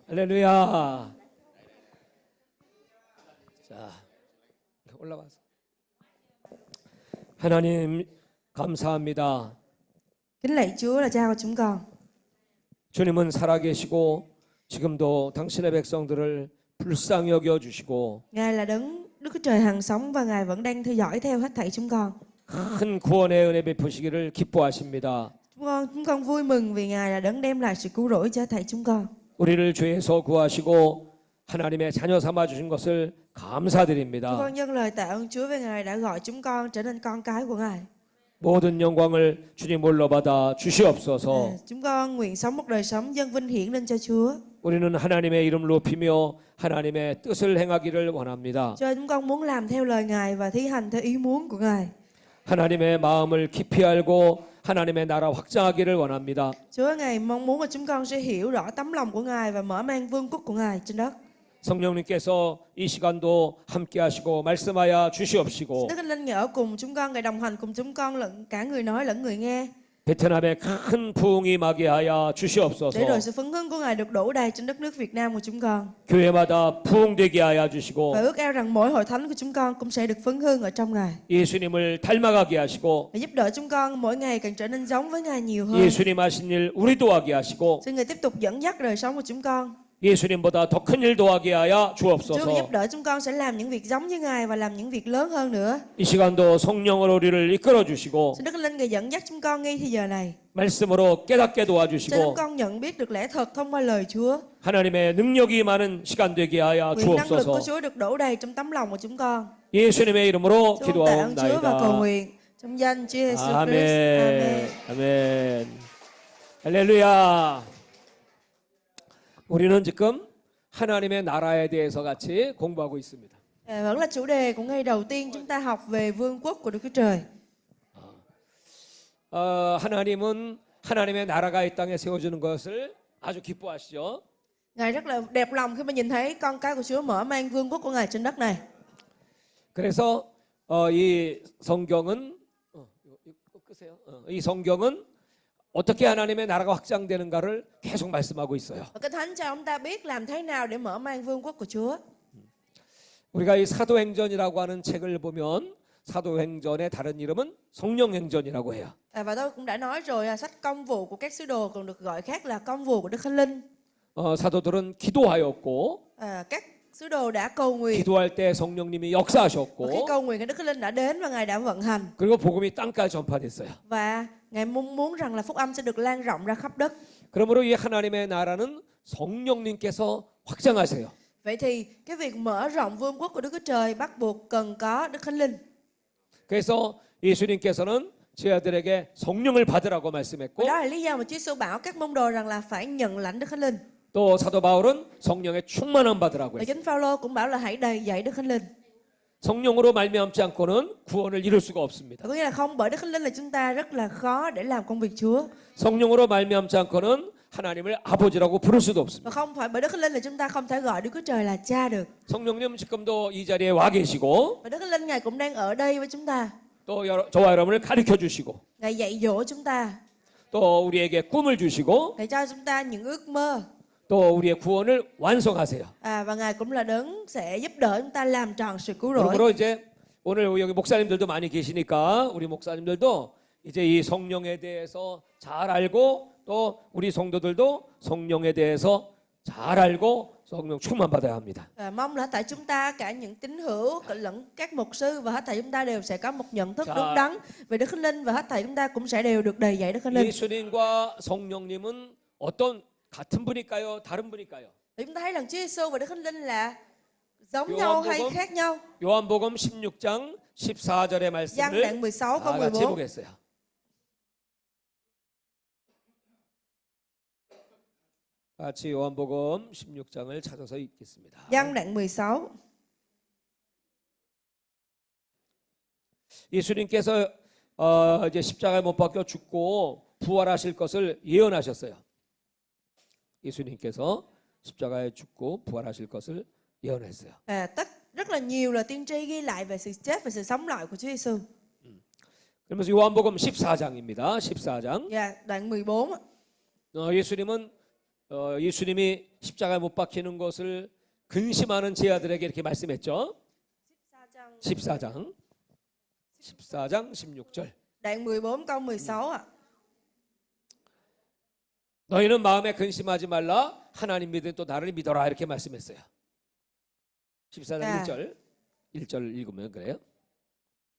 할렐루야. 자, 올라가서 하나님 감사합니다. Kính lạy Chúa là Cha của chúng con. 주님은 살아계시고 지금도 당신의 백성들을 불쌍히 여겨 주시고 Ngài là đấng Đức Chúa Trời hằng sống và Ngài vẫn đang theo dõi theo hết thảy chúng con. 큰 구원의 은혜 베푸시기를 기뻐하십니다. Chúng con vui mừng vì Ngài là đấng đem lại sự cứu rỗi cho hết thảy chúng con. 우리를 죄에서 구하시고 하나님의 자녀 삼아 주신 것을 Chúng 감사드립니다. con dâng lời tạ ơn Chúa về Ngài đã gọi chúng con trở nên con cái của Ngài. 모든 영광을 주님 홀로 받아 주시옵소서. Chúng con nguyện sống một đời sống dâng vinh hiển lên cho Chúa. 우리는 하나님의 이름을 높이며 하나님의 뜻을 행하기를 원합니다. Cho chúng con muốn làm theo lời Ngài và thi hành theo ý muốn của Ngài. 하나님의 마음을 깊이 알고 하나님의 나라 확장하기를 원합니다. Chúa, Ngài mong muốn là chúng con sẽ hiểu rõ tấm lòng của Ngài và mở mang vương quốc của Ngài trên đất. 성령님께서 이 시간도 함께 하시고 말씀하여 주시옵시고 Đức Thánh Linh Ngài ở cùng chúng con, Ngài đồng hành cùng chúng con lẫn cả người nói lẫn người nghe. 베트남에 큰 부흥이 임하게 하여 주시옵소서. Để rồi sự phấn khích của Ngài được đổ đầy trên đất nước Việt Nam của chúng con. 교회마다 부흥되게 하여 주시고 Và ước ao rằng mỗi hội thánh của chúng con cũng sẽ được phấn hưng ở trong Ngài. 예수님을 닮아가게 하시고 Và giúp đỡ chúng con mỗi ngày càng trở nên giống với Ngài nhiều hơn. 예수님 하신 일 우리도 하게 하시고 Xin Ngài tiếp tục dẫn dắt đời sống của chúng con. 예수님보다 더 큰 일도 하게 하여 Chúa 주옵소서. giúp đỡ chúng con sẽ làm những việc giống như Ngài và làm những việc lớn hơn nữa. 이 시간도 성령으로 우리를 이끌어 주시고 Xin Đức Thánh Linh Ngài dẫn dắt chúng con ngay thì giờ này. 말씀으로 깨닫게 Cho chúng 도와주시고 con nhận biết được lẽ thật thông qua lời Chúa. 하나님의 능력이 많은 시간 되게 하여 Nguyện năng lực của 주옵소서. Chúa được đổ đầy trong tấm lòng của chúng con. 예수님의 이름으로 Chúng con tạ ơn Chúa và cầu 기도하옵나이다. nguyện trong danh Chúa Giêsu Christ. Amen. 아멘. 아멘. 할렐루야. 우리는 지금 하나님의 나라에 대해서 같이 공부하고 있습니다. Vẫn là chủ đề của ngày đầu tiên chúng ta học về vương quốc của Đức Chúa Trời. 하나님은 하나님의 나라가 이 땅에 세워주는 것을 아주 기뻐하시죠. Ngài rất là đẹp lòng khi mà nhìn thấy con cái của Chúa mở mang vương quốc của Ngài trên đất này. 그래서 이 성경은 끄세요. 이 성경은 어떻게 하나님의 나라가 확장되는가를 계속 말씀하고 있어요. Và Kinh Thánh cho ông ta biết làm thế nào để mở mang vương quốc của Chúa. 우리가 이 사도행전이라고 하는 책을 보면 사도행전의 다른 이름은 성령행전이라고 해요. Và tôi cũng đã nói rồi, sách công vụ của các sứ đồ còn được gọi khác là công vụ của Đức Thánh Linh. 사도들은 기도하였고 Các sứ đồ đã cầu nguyện. 기도할 때 성령님이 Và khi 역사하셨고 cầu nguyện, Đức Thánh Linh đã đến và Ngài đã vận hành. 그리고 복음이 땅까지 전파됐어요. Và Ngài mong muốn rằng là phúc âm sẽ được lan rộng ra khắp đất. 그러므로 이 하나님의 나라는 성령님께서 확장하세요. Vậy thì cái việc mở rộng vương quốc của Đức Chúa Trời bắt buộc cần có Đức Thánh Linh. 그래서 예수님께서는 제 아들에게 성령을 받으라고 말씀했고 Và đó là lý do mà Chúa Giêsu bảo các môn đồ rằng là phải nhận lãnh Đức Thánh Linh. 또 사도 바울은 성령의 충만함 받으라고 Và 했어요. chính Phaolô cũng bảo là hãy đầy dạy Đức Thánh Linh. 성령으로 말미암지 않고는 구원을 이룰 수가 없습니다. Có nghĩa là không bởi Đức Thánh Linh là chúng ta rất là khó để làm công việc Chúa. 성령으로 말미암지 않고는 하나님을 아버지라고 부를 수도 Và 없습니다. không phải bởi Đức Thánh Linh là chúng ta không thể gọi Đức Chúa Trời là Cha được. 성령님 지금도 이 자리에 와 계시고 Và Đức Thánh Linh Ngài cũng đang ở đây với chúng ta. 또 저와 여러분을 가르쳐 주시고 Ngài dạy dỗ chúng ta. 또 우리에게 꿈을 주시고 Ngài cho chúng ta những ước mơ. 또 우리의 구원을 완성하세요. Và Ngài cũng là đấng sẽ giúp đỡ chúng ta làm tròn sự cứu rỗi. 그러므로 이제 오늘 여기 목사님들도 많이 계시니까 우리 목사님들도 이제 이 성령에 대해서 잘 알고 또 우리 성도들도 성령에 대해서 잘 알고 성령 충만 받아야 합니다. Mong là tại chúng ta cả những tín hữu lẫn các mục sư và hết thảy chúng ta đều sẽ có một nhận thức Dạ. đúng đắn về Đức Thánh Linh và hết thảy chúng ta cũng sẽ đều được đầy dạy Đức Thánh Linh. 예수님과 성령님은 어떤 같은 분일까요? 다른 분일까요? Thì chúng ta thấy rằng Chúa Giêsu và Đức Thánh Linh là giống nhau hay khác nhau? 요한복음 16장 14절의 Giăng 말씀을 đoạn 16 câu 다 같이 14. 보겠어요. 같이 요한복음 16장을 찾아서 읽겠습니다. Giăng đoạn 16. 예수님께서 이제 십자가에 못 박혀 죽고 부활하실 것을 예언하셨어요. 예수님께서 십자가에 죽고 부활하실 것을 예언했어요. Rất là nhiều là tiên tri ghi lại về sự chết và sự sống lại của Chúa Giêsu. 그러면서 요한복음 14장입니다. 14장. Đoạn 14. 예수님은 예수님이 십자가에 못 박히는 것을 근심하는 제자들에게 이렇게 말씀했죠. 14장 16절. Đoạn 14 câu 16 ạ. 너희는 마음에 근심하지 말라. 하나님 믿으니 또 나를 믿어라. 이렇게 말씀했어요. 14장 아. 1절. 1절 읽으면 그래요.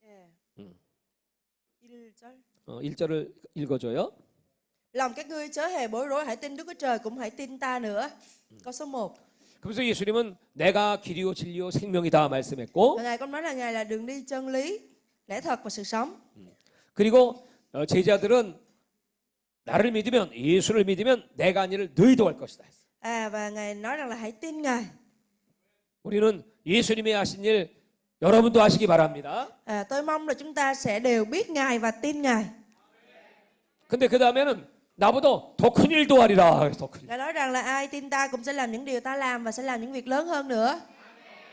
Yeah. 음. 1절. 1절을 읽어줘요. Lòng các ngươi chớ hề bối rối, hãy tin Đức Chúa Trời cũng hãy tin ta nữa. Câu số 1. 그래서 예수님은 내가 길이요 진리요 생명이다 말씀했고, Và Ngài cũng nói là Ngài là đường đi chân lý, lẽ thật và sự sống. 그리고 제자들은 나를 믿으면, 예수를 믿으면 내가 한 일을 너희도 할 것이다 했어요. Và Ngài nói rằng là hãy tin Ngài. 우리는 예수님이 하신 일 여러분도 하시기 바랍니다. Tôi mong là chúng ta sẽ đều biết Ngài và tin Ngài. 근데 그 다음에는 나보다 더 큰 일도 하리라. 더 큰 일. Ngài nói rằng là ai tin ta cũng sẽ làm những điều ta làm và sẽ làm những việc lớn hơn nữa.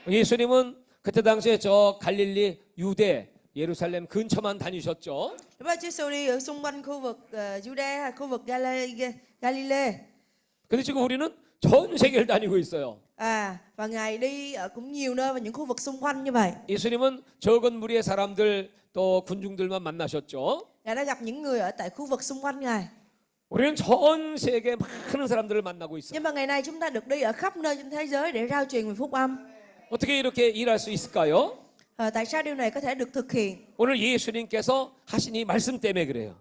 예수님은 그때 당시에 저 갈릴리, 유대, 예루살렘 근처만 da니셨죠. Lúc đó Chúa Giêsu đi ở xung quanh khu vực Juda, khu vực Galilee. 근데 지금 우리는 전 세계를 다니고 있어요. Và Ngài đi ở cũng nhiều nơi và những khu vực xung quanh như vậy. 예수님은 적은 무리의 사람들 또 군중들만 만나셨죠. Ngài đã gặp những người ở tại khu vực xung quanh Ngài. 우리는 전 세계 많은 사람들을 만나고 있어요. Nhưng mà ngày nay chúng ta được đi ở khắp nơi trên thế giới để rao truyền về phúc âm. 어떻게 이렇게 일할 수 있을까요? Tại sao điều này có thể được thực hiện? 오늘 예수님께서 하신 이 말씀 때문에 그래요.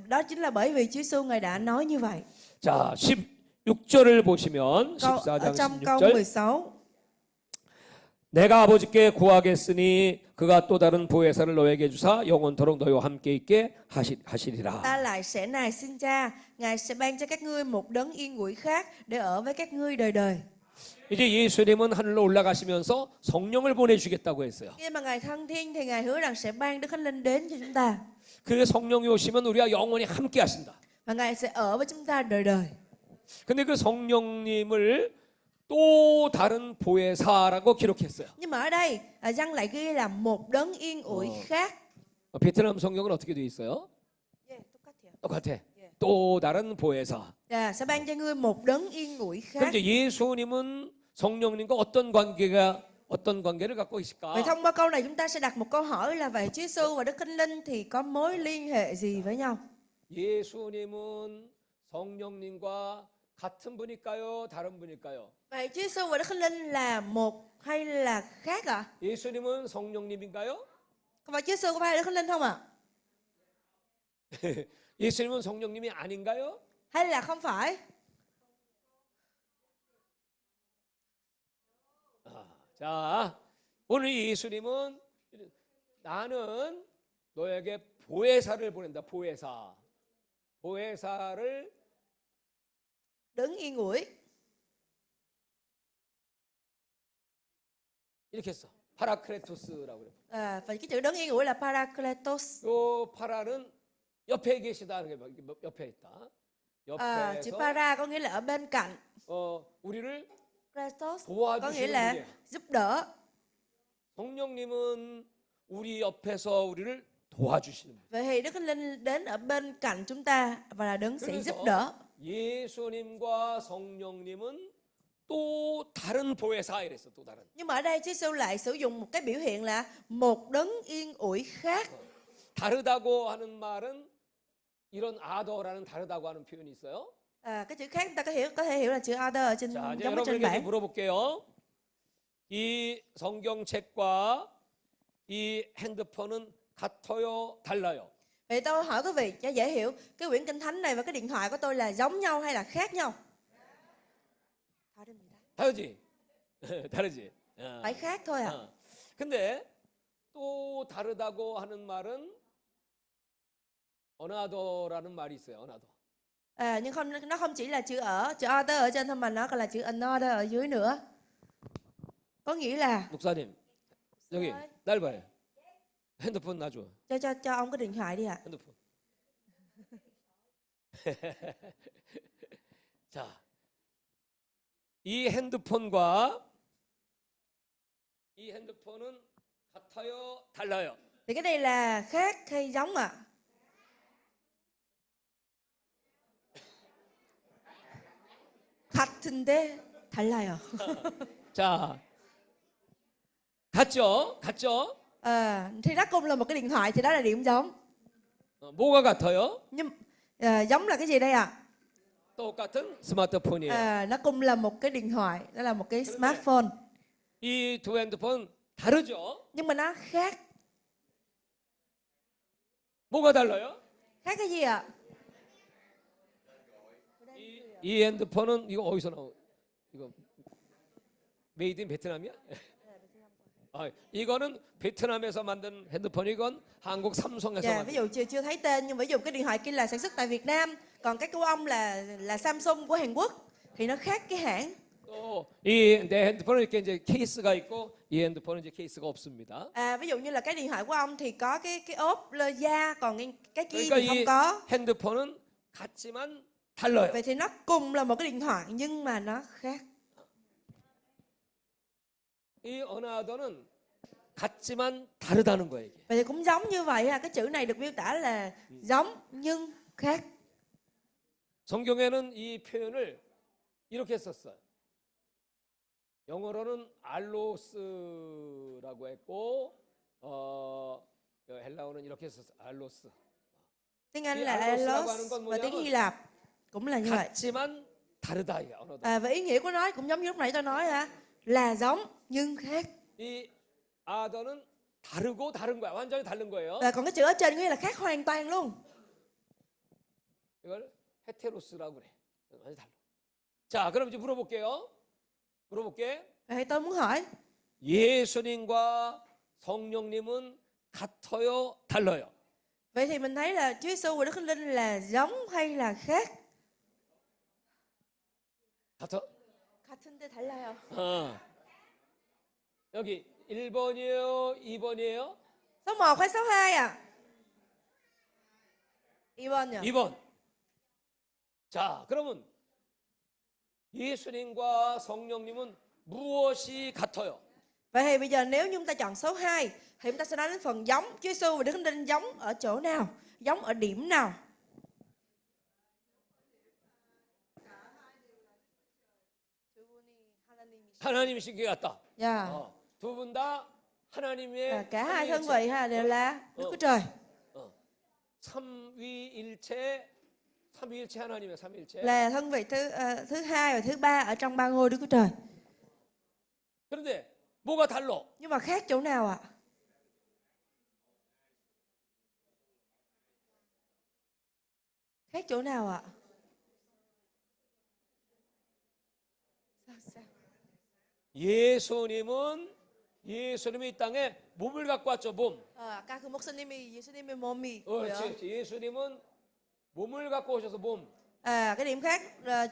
Đó chính là bởi vì Chúa Giêsu Ngài đã nói như vậy. 자, 16절을 보시면 Ở 14장 trong câu 16절 16. 내가 아버지께 구하겠으니 그가 또 다른 보혜사를 너에게 주사 영원토록 너희와 함께 있게 하시리라. Ta lại sẽ nài xin Cha, Ngài sẽ ban cho các ngươi một đấng yên ủi khác để ở với các ngươi đời đời. 이제 예수님은 하늘로 올라가시면서 성령을 보내주겠다고 했어요. Khi mà Ngài thăng thiên thì Ngài hứa rằng sẽ ban Đức Thánh Linh đến cho chúng ta. 그 성령이 오시면 우리가 영원히 함께 하신다. Và Ngài sẽ ở với chúng ta đời đời. 근데 그 성령님을 또 다른 보혜사라고 기록했어요. Nhưng mà ở đây Giăng lại ghi là một đấng yên ủi khác. 베트남 성경은 어떻게 되어 있어요? 똑같아. 또 다른 보혜사. Sẽ ban cho ngươi một đấng yên ủi 그럼 khác. 이제 예수님은 성령님과 어떤 관계를 갖고 있을까? Vậy thông qua câu này chúng ta sẽ đặt một câu hỏi là vậy Chúa Giêsu và Đức Thánh Linh thì có mối liên hệ gì với nhau? 예수님은 성령님과 같은 분일까요? 다른 분일까요? Vậy Chúa Giêsu và Đức Thánh Linh là một hay là khác ạ? 예수님은 성령님인가요? Vậy Chúa Giêsu có phải là Đức Thánh Linh không ạ? 예수님은 성령님이 아닌가요? Hay là không phải? 자, 오늘 예수님은 나는 너에게 보혜사를 보낸다. 보혜사를 Đấng yên ủi. 이렇게 했어. 파라크레토스라고 그래. Và cái chữ đấng yên ủi là Parakletos. 요 파라는 옆에 계시다. 옆에 있다. Chữ 옆에서 para có nghĩa là ở bên cạnh. 우리를 Kletos có nghĩa 도와주시는 là 분이에요. giúp đỡ. 성령님은 우리 옆에서 우리를 도와주시는 분. Vậy thì Đức Thánh Linh đến ở bên cạnh chúng ta và là đấng sẽ giúp 그래서 đỡ. 예수님과 성령님은 또 다른 보혜사 이랬어. 또 다른. Nhưng mà ở đây Chúa Giêsu lại sử dụng một cái biểu hiện là một đấng yên ủi khác. 다르다고 하는 말은 이런 아더라는 다르다고 하는 표현이 있어요. Cái chữ khác chúng ta có thể hiểu là chữ other ở trên 자, 이제 giống ở trên 여러분에게 bảng. 물어볼게요. 이 성경책과 이 핸드폰은 같아요, 달라요? Vậy tôi hỏi quý vị cho dễ hiểu, cái quyển kinh thánh này và cái điện thoại của tôi là giống nhau hay là khác nhau? 다르지? 다르지. Phải khác thôi ạ. 근데 또 다르다고 하는 말은 another라는 말이 있어요. another. Nhưng nó không chỉ là chữ other ở trên thôi mà nó còn là chữ another ở dưới nữa. Có nghĩa là 목사님, 여기 날 봐요. 핸드폰 놔줘. cho ông cái điện thoại đi ạ. 핸드폰. 자, 이 핸드폰은 같아요, 달라요? Thì cái này là khác hay giống ạ? 같은데 달라요. 자, 같죠? Thì nó cùng là một cái điện thoại thì đó là điểm giống. 뭐가 같아요? Nhưng giống là cái gì đây ạ? 똑같은 스마트폰이에요. Nó cùng là một cái điện thoại, đó là một cái smartphone. 이 두 핸드폰 다르죠? Nhưng mà nó khác. 뭐가 달라요? Khác cái gì ạ? 이 핸드폰은 이거 어디서 나온? 이거 메이드 인 베트남이야? 이거는 베트남에서 만든 핸드폰이건 한국 삼성에서 Dạ, ví 만든. dụ chưa thấy tên nhưng ví dụ cái điện thoại kia là sản xuất tại Việt Nam, còn cái của ông là Samsung của Hàn Quốc thì nó khác cái hãng. 또 이 내 핸드폰은 이렇게 이제 케이스가 있고 이 핸드폰은 이제 케이스가 없습니다. Ví dụ như là cái điện thoại của ông thì có cái ốp lơ da, còn cái kia 그러니까 thì không 이 có. 핸드폰은 같지만 달라요. Vậy thì nó cùng là một cái điện thoại nhưng mà nó khác. 이 언어도는 같지만 다르다는 거예요. 이게. Vậy thì cũng giống như vậy ha, cái chữ này được miêu tả là giống nhưng khác. 성경에는 이 표현을 이렇게 썼어요. 영어로는 알로스라고 했고 헬라어는 이렇게 썼어요. 알로스. Tiếng Anh Cái là allos라고 allos 하는 건 và tiếng 뭐냐면 Hy Lạp cũng là như vậy. 같지만 다르다 이게 언어도. Và ý nghĩa của nó cũng giống như lúc nãy tôi nói là giống nhưng khác. 이 아더는 다르고 다른 거야. 완전히 다른 거예요. Và còn cái chữ ở trên nghĩa là khác hoàn toàn luôn. 이걸 헤테로스라고 그래. 완전히 달라. 자, 그럼 이제 물어볼게. Vậy tôi muốn hỏi, 예수님과 성령님은 같아요, 달라요? vậy thì mình thấy là Chúa Giêsu và Đức Thánh Linh là giống hay là khác? 같아? 같은데 달라요. 여기 1번이에요, 2번이에요? Số 1 hay số 2 ạ? 2번요. 2번. 자, 그러면 예수님과 성령님은 무엇이 같아요? Vậy thì bây giờ nếu như chúng ta chọn số 2 thì chúng ta sẽ nói đến phần giống. Chúa Giêsu và Đức Thánh Linh giống ở chỗ nào? Giống ở điểm nào? 하나님이신 게 같다. Dạ. 두 분 다 하나님의 Cả hai thân 삼위일체. vị đều là Đức Chúa Trời. 삼위일체 하나님의 삼위일체. Là thân vị thứ hai và thứ ba ở trong ba ngôi Đức Chúa Trời. 그런데 뭐가 달라? Nhưng mà khác chỗ nào ạ? Khác chỗ nào ạ? sao? 예수님이 이 땅에 몸을 갖고 왔죠, 몸. Ca khu 목사님이 예수님의 몸이 그렇지. 예수님은 몸을 갖고 오셔서 몸. cái điểm khác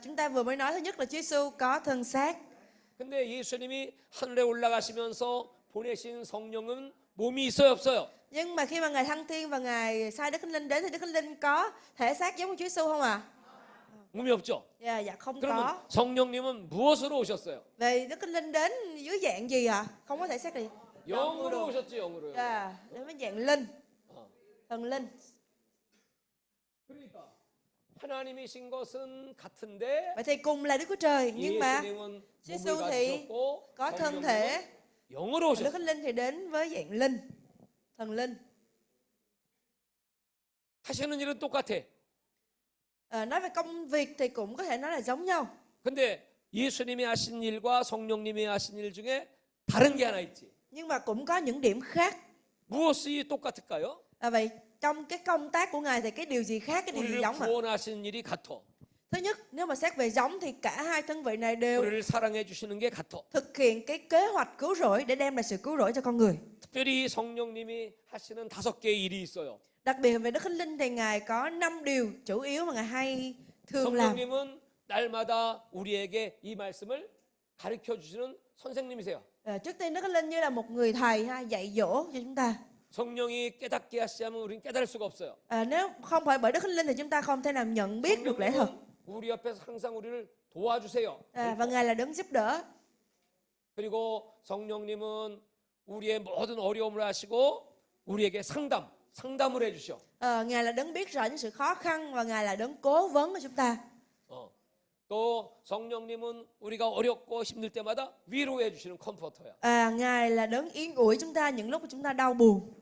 chúng ta vừa mới nói, thứ nhất là Chúa Giêsu có thân xác. 근데 예수님이 하늘에 올라가시면서 보내신 성령은 몸이 있어요, 없어요? Nhưng mà khi mà Ngài thăng thiên và Ngài sai Đức Thánh Linh đến thì Đức Thánh Linh có thể xác giống như Chúa Giêsu không ạ? 몸이 없죠. Dạ không 그러면 có. 성령님은 무엇으로 오셨어요? Vậy Đức Thánh Linh đến dưới dạng gì ạ? Không có thể xác định. 영으로 오셨죠, 영으로요. Dạ, đến với dạng linh, thần linh. 그러니까 하나님이신 것은 같은데 Vậy thì cùng là Đức Chúa Trời nhưng mà 예수님은 Chúa 몸을 Giêsu thì 가지셨고 có thân 성령님은 thể, 영으로 Đức 오셨어요. Thánh Linh thì đến với dạng linh, thần linh. 하시는 일은 똑같아. Nói về công việc thì cũng có thể nói là giống nhau. 근데 예수님이 하신 일과 성령님이 하신 일 중에 다른 게 하나 있지. Nhưng mà cũng có những điểm khác. 무엇이 똑같을까요? Vậy trong cái công tác của Ngài thì cái điều gì khác, cái điều gì 우리를 giống ạ? 구원하시는 일이 같아. Thứ nhất, nếu mà xét về giống thì cả hai thân vị này đều 우리를 사랑해 주시는 게 같아. thực hiện cái kế hoạch cứu rỗi để đem lại sự cứu rỗi cho con người. 특별히 성령님이 하시는 5개의 일이 있어요. Đặc biệt về Đức Thánh Linh thì Ngài có 5 điều chủ yếu mà Ngài hay thường làm. 성령님은 날마다 우리에게 이 말씀을 가르쳐 주시는 선생님이세요. Trước tiên Đức Thánh Linh như là một người thầy dạy dỗ cho chúng ta. 성령이 깨닫게 하시면 우리는 깨달을 수가 없어요. Nếu không phải bởi Đức Thánh Linh thì chúng ta không thể nào nhận biết được lẽ thật. 우리 옆에서 항상 우리를 도와주세요. Và Ngài là đấng giúp đỡ. 그리고 성령님은 우리의 모든 어려움을 아시고 우리에게 상담을 해주셔. Ngài là đấng biết rõ những sự khó khăn và Ngài là đấng cố vấn của chúng ta. 또 성령님은 우리가 어렵고 힘들 때마다 위로해 주시는 컴포터야. Ngài là đấng yên ủi chúng ta những lúc mà chúng ta đau buồn.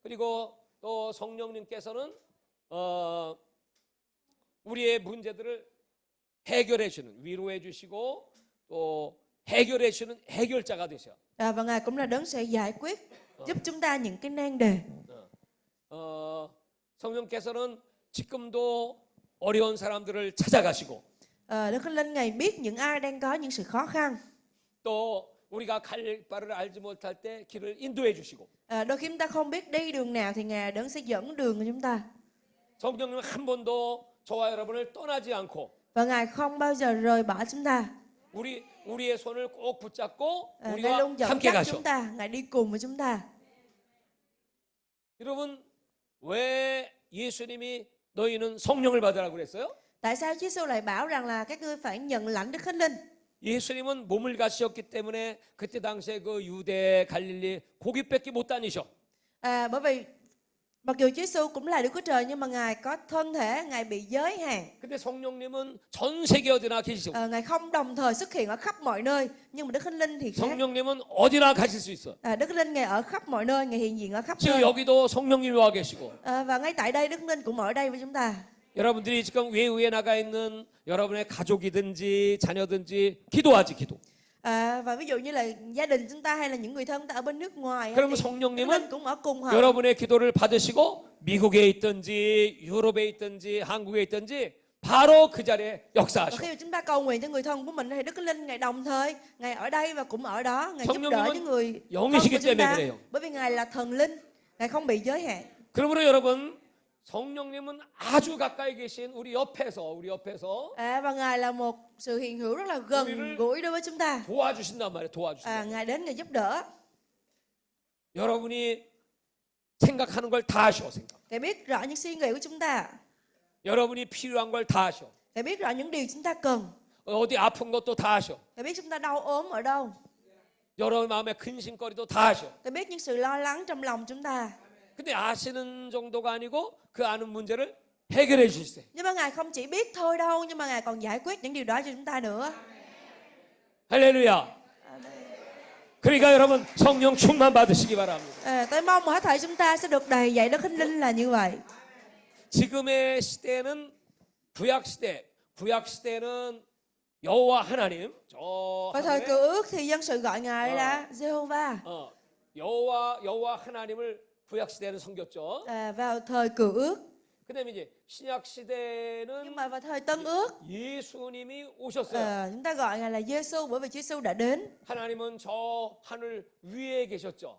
그리고 또 성령님께서는 우리의 문제들을 해결해 주는, 위로해 주시고 또 해결해 주는 해결자가 되셔. Và Ngài cũng là đấng sẽ giải quyết, giúp chúng ta những cái nan đề. 성령께서는 지금도 어려운 사람들을 찾아가시고 Đức Thánh Linh Ngài biết những ai đang có những sự khó khăn. 또 우리가 갈 바를 알지 못할 때 길을 인도해 주시고 Đôi khi chúng ta không biết đi đường nào thì Ngài đấng sẽ dẫn đường cho chúng ta. 성령님은 한 번도 저와 여러분을 떠나지 않고 Và Ngài không bao giờ rời bỏ chúng ta. 우리의 손을 꼭 붙잡고 Ngài 우리와 luôn dẫn 함께 dắt 가셔. chúng ta, Ngài đi cùng với chúng ta. 여러분 왜 예수님이 너희는 성령을 받으라고 그랬어요? Tại sao Chúa Giêsu lại bảo rằng là các ngươi phải nhận lãnh Đức Thánh Linh? 예수님은 몸을 가지셨기 때문에 그때 당시에 그 유대 갈릴리 고깃밖에 못 다니셔. Bởi vì mặc dù Chúa Giêsu cũng là Đức Chúa Trời nhưng mà Ngài có thân thể, Ngài bị giới hạn. 근데 성령님은 전 세계 어디나 계시고 Ngài không đồng thời xuất hiện ở khắp mọi nơi, nhưng mà Đức Thánh Linh thì khác. 성령님은 어디나 가실 수 있어. Đức Thánh Linh Ngài ở khắp mọi nơi, Ngài hiện diện ở khắp 지금 nơi. 여기도 성령님이 와 계시고 Và ngay tại đây Đức Thánh Linh cũng ở đây với chúng ta. 여러분들이 지금 외국에 나가 있는 여러분의 가족이든지 자녀든지 기도하지 기도. Và ví dụ như là gia đình chúng ta hay là những người thân chúng ta ở bên nước ngoài, 그러면 thì Đức Thánh Linh 성령님은 cũng ở cùng họ. 여러분의 기도를 받으시고 미국에 있든지 유럽에 있든지 한국에 있든지 바로 그 자리에 Và 역사하셔. khi mà chúng ta cầu nguyện cho người thân của mình thì Đức Thánh Linh Ngài đồng thời Ngài ở đây và cũng ở đó, Ngài giúp đỡ những người thân 영이시기 của chúng 때문에 ta. 그래요. Bởi vì Ngài là thần linh, Ngài không bị giới hạn. 그러므로 여러분 성령님은 아주 가까이 계신 우리 옆에서 Và Ngài là một sự hiện hữu rất là gần gũi đối với chúng ta. 도와주신단 말이에요. 도와주신다. Ngài đến Ngài giúp đỡ. 여러분이 생각하는 걸 다 아셔. 생각. Ngài biết rõ những suy nghĩ của chúng ta. 여러분이 필요한 걸 다 아셔. Ngài biết rõ những điều chúng ta cần. 어디 아픈 것도 다 아셔. Ngài biết chúng ta đau ốm ở đâu. 여러분 마음의 근심거리도 다 아셔. Ngài biết những sự lo lắng trong lòng chúng ta. 근데 아시는 정도가 아니고 그 아는 문제를 해결해 주시세요. Nhưng mà Ngài không chỉ biết thôi đâu, nhưng mà Ngài còn giải quyết những điều đó cho chúng ta nữa. 할렐루야. 그러니까 여러분 성령 충만 받으시기 바랍니다. Tôi mong mỗi thầy chúng ta sẽ được đầy dạy Đức Thánh Linh là như vậy. 지금의 시대는 구약 시대는 여호와 하나님 저 Và thời 하늘에 Cựu Ước thì dân sự gọi Ngài là Jehovah. 여호와 하나님을 구약 시대는 섬겼죠. Vào thời Cựu Ước. 그다음에 이제 신약 Nhưng 시대는 mà vào thời Tân Ước, 예수님이 오셨어요. chúng ta gọi Ngài là Giêsu bởi vì Chúa Giêsu đã đến. 하나님은 저 하늘 위에 계셨죠.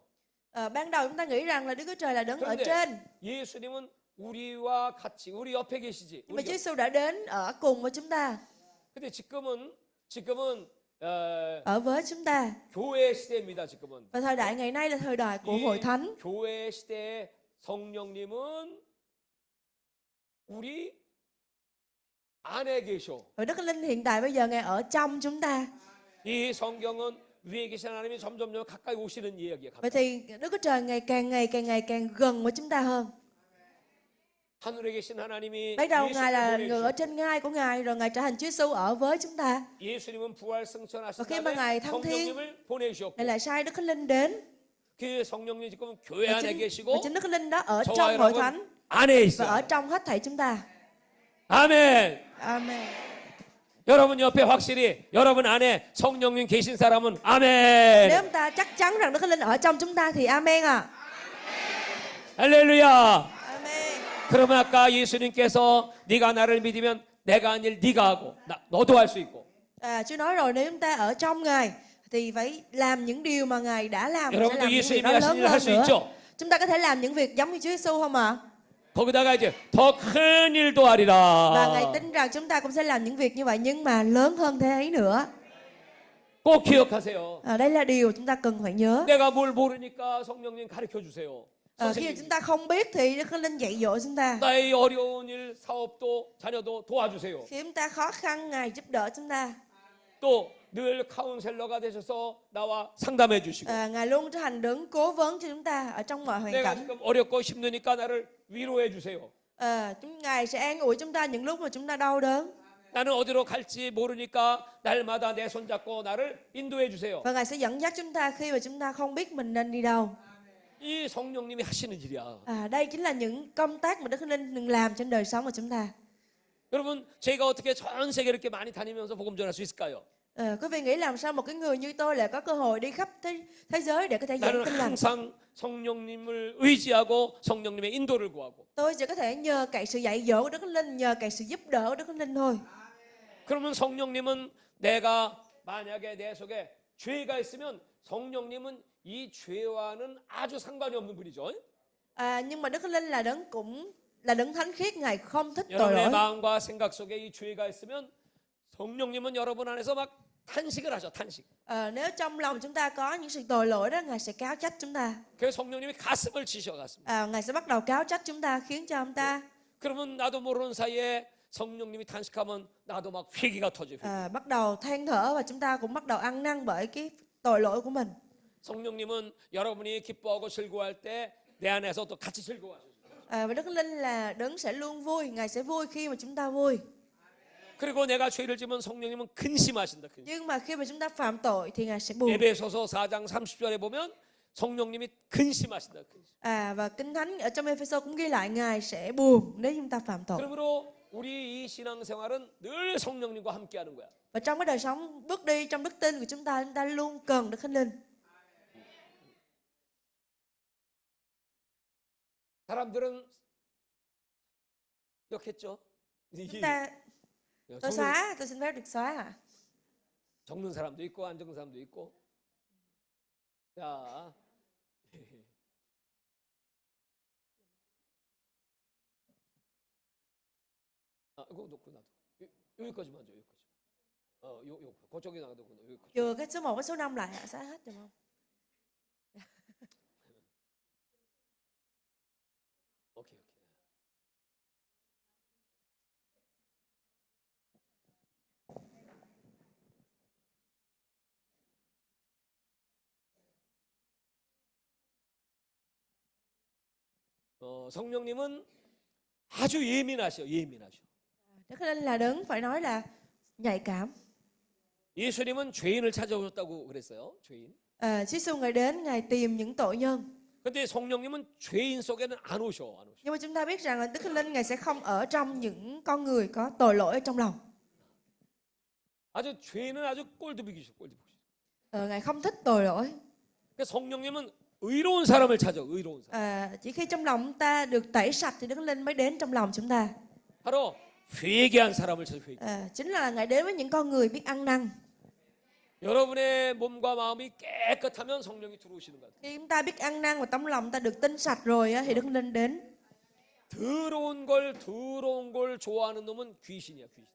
Ban đầu chúng ta nghĩ rằng là Đức Chúa Trời là đứng ở 그런데 trên, 예수님은 우리와 같이 우리 옆에 계시지. nhưng mà Chúa Giêsu đã đến ở cùng với chúng ta, 근데 지금은 ở với chúng ta. 교회 시대입니다. 지금은 Và thời đại ngày nay là thời đại của hội thánh. 교회 시대의 성령님은 우리 안에 계셔. Và Đức Thánh Linh hiện tại bây giờ Ngài ở trong chúng ta. 이 성경은 위에 계신 하나님이 점점 가까이 오시는 이야기예요. Vậy thì Đức Chúa Trời ngày càng gần với chúng ta hơn. 하늘에 계신 하나님이 Ban đầu Ngài là 예수님을 người ở 보내주셨고 trên ngai của Ngài, rồi Ngài trở thành Chúa Giêsu ở với chúng ta. 예수님은 부활 승천하신 Và khi mà 다음에 Ngài thăng thiên, 성령님을 보내주셨고 Ngài lại sai Đức Thánh Linh đến. 그 성령님 지금 교회 Và 안에 chính 계시고 Đức Thánh Linh đó ở 저와 trong hội 여러분 thánh 안에 và ở 있어요. trong hết thảy chúng ta. 아멘. Amen. 여러분 옆에 확실히 여러분 안에 성령님 계신 사람은 Nếu 아멘. chúng ta chắc chắn rằng Đức Thánh Linh ở trong chúng ta thì amen à. 할렐루야. Amen. 그러면 아까 예수님께서 네가 나를 믿으면 내가 한 일 네가 하고 너도 할 수 있고. Chúa nói rồi, nếu chúng ta ở trong Ngài thì phải làm những điều mà Ngài đã làm, sẽ 여러분도 làm những việc 예수님이 đó 하신 lớn 일을 할 hơn 수 nữa. 있죠. Chúng ta có thể làm những việc giống như Chúa Giêsu không ạ? 거기다가 이제 더 큰 일도 Và Ngài 하리라. tin rằng chúng ta cũng sẽ làm những việc như vậy, nhưng mà lớn hơn thế ấy nữa. 꼭 기억하세요. Đây là điều chúng ta cần phải nhớ. 내가 뭘 모르니까 성령님 가르쳐 주세요. Khi mà chúng ta không biết thì Đức Thánh Linh dạy dỗ chúng ta. 나의 어려운 일, 사업도 자녀도 도와주세요. Khi chúng ta khó khăn, Ngài giúp đỡ chúng ta. 또 늘 카운셀러가 되셔서 나와 상담해 주시고 Ngài luôn trở thành đấng cố vấn cho chúng ta ở trong mọi hoàn 내가 cảnh. 지금 어렵고 힘드니까 나를 위로해 주세요. Ngài sẽ an ủi chúng ta những lúc mà chúng ta đau đớn. 나는 어디로 갈지 모르니까 날마다 내 손잡고 나를 인도해 주세요. Và Ngài sẽ dẫn dắt chúng ta khi mà chúng ta không biết mình nên đi đâu. 이 성령님이 하시는 일이야. Đây chính là những công tác mà Đức Thánh Linh đừng làm trên đời sống của chúng ta. 여러분, 제가 어떻게 전 세계 이렇게 많이 다니면서 복음 전할 수 있을까요? Quý vị nghĩ làm sao một cái người như tôi lại có cơ hội đi khắp thế giới để có thể giảng 나는 tin lành? 항상 성령님을 의지하고 성령님의 인도를 구하고. Tôi chỉ có thể nhờ cậy sự dạy dỗ của Đức Thánh Linh, nhờ cậy sự giúp đỡ của Đức Thánh Linh thôi. 그러면 성령님은 내가 만약에 내 속에 죄가 있으면 성령님은 이 죄와는 아주 상관이 없는 분이죠. Nhưng mà Đức Thánh Linh là đấng thánh khiết, Ngài không thích tội 여러분의 lỗi. 마음과 생각 속에 이 죄가 있으면 성령님은 여러분 안에서 막 탄식을 하죠. 탄식. Nếu trong lòng chúng ta có những sự tội lỗi đó, Ngài sẽ cáo trách chúng ta. 그래서 성령님이 가슴을 치셔 가슴. Ngài sẽ bắt đầu cáo trách chúng ta, khiến cho chúng ta 그러면 나도 모르는 사이에 성령님이 탄식하면 나도 막 회개가 터져. bắt đầu than thở và chúng ta cũng bắt đầu ăn năn bởi cái tội lỗi của mình. 성령님은 여러분이 기뻐하고 즐거워할 때 내 안에서 또 같이 즐거워하셔. Và Đức Thánh Linh là đấng sẽ luôn vui, Ngài sẽ vui khi mà chúng ta vui. 그리고 내가 죄를 지면 성령님은 근심하신다. 근심. Nhưng mà khi mà chúng ta phạm tội thì Ngài sẽ buồn. 에베소서 4장 30절에 보면 성령님이 근심하신다. 근심. Và Kinh Thánh ở trong Ê-phê-sô cũng ghi lại Ngài sẽ buồn nếu chúng ta phạm tội. 그러므로 우리 이 신앙생활은 늘 성령님과 함께하는 거야. Và trong cái đời sống bước đi trong đức tin của chúng ta luôn cần Đức Thánh Linh. 사람들은 기억했죠? Tôi xin phép được xóa. 적는 사람도 있고 안 적는 사람도 있고. 자, 이거 놓고 놔둬. 여기까지만 줘. 여기까지. 그쪽에 놔둬. 여기까지. Chừa cái số 1 với số 5 lại, xóa hết được không? 오케이. 성령님은 아주 예민하셔. Đức Thánh Linh là đấng phải nói là nhạy cảm. 예수님은 죄인을 찾아오셨다고 그랬어요. 죄인. Giê-xu Ngài đến, Ngài tìm những tội nhân. 근데 성령님은 죄인 속에는 안 오셔. Nhưng mà chúng ta biết rằng là Đức Thánh Linh Ngài sẽ không ở trong những con người có tội lỗi ở trong lòng. 아주 죄인은 아주 꼴도 보기 싫어. Ngài không thích tội lỗi. 그 성령님은 의로운 사람을 찾아. 의로운 사람. Chỉ khi trong lòng ta được tẩy sạch thì Đức Thánh Linh mới đến trong lòng chúng ta. 바로 회개한 사람을 찾아. 회개. Chính là Ngài đến với những con người biết ăn năn. 여러분의 몸과 마음이 깨끗하면 성령이 들어오시는 거예요. Khi chúng ta biết ăn năn và tấm lòng ta được tinh sạch rồi thì Đức Thánh Linh đến. 더러운 걸 좋아하는 놈은 귀신이야, 귀신.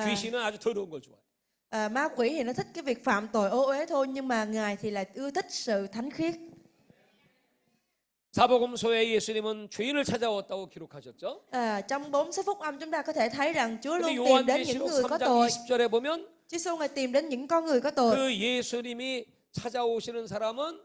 귀신은 아주 더러운 걸 좋아해. Ma quỷ thì nó thích cái việc phạm tội ô uế thôi, nhưng mà Ngài thì lại ưa thích sự thánh khiết. 사복음서에 예수님은 죄인을 찾아왔다고 기록하셨죠? Trong 4 sách phúc âm chúng ta có thể thấy rằng Chúa luôn 근데 tìm đến những 요한계시록 người có 3장 tội. 20절에 보면 Giê-xu Ngài tìm đến những con người có tội. 그 예수님이 찾아오시는 사람은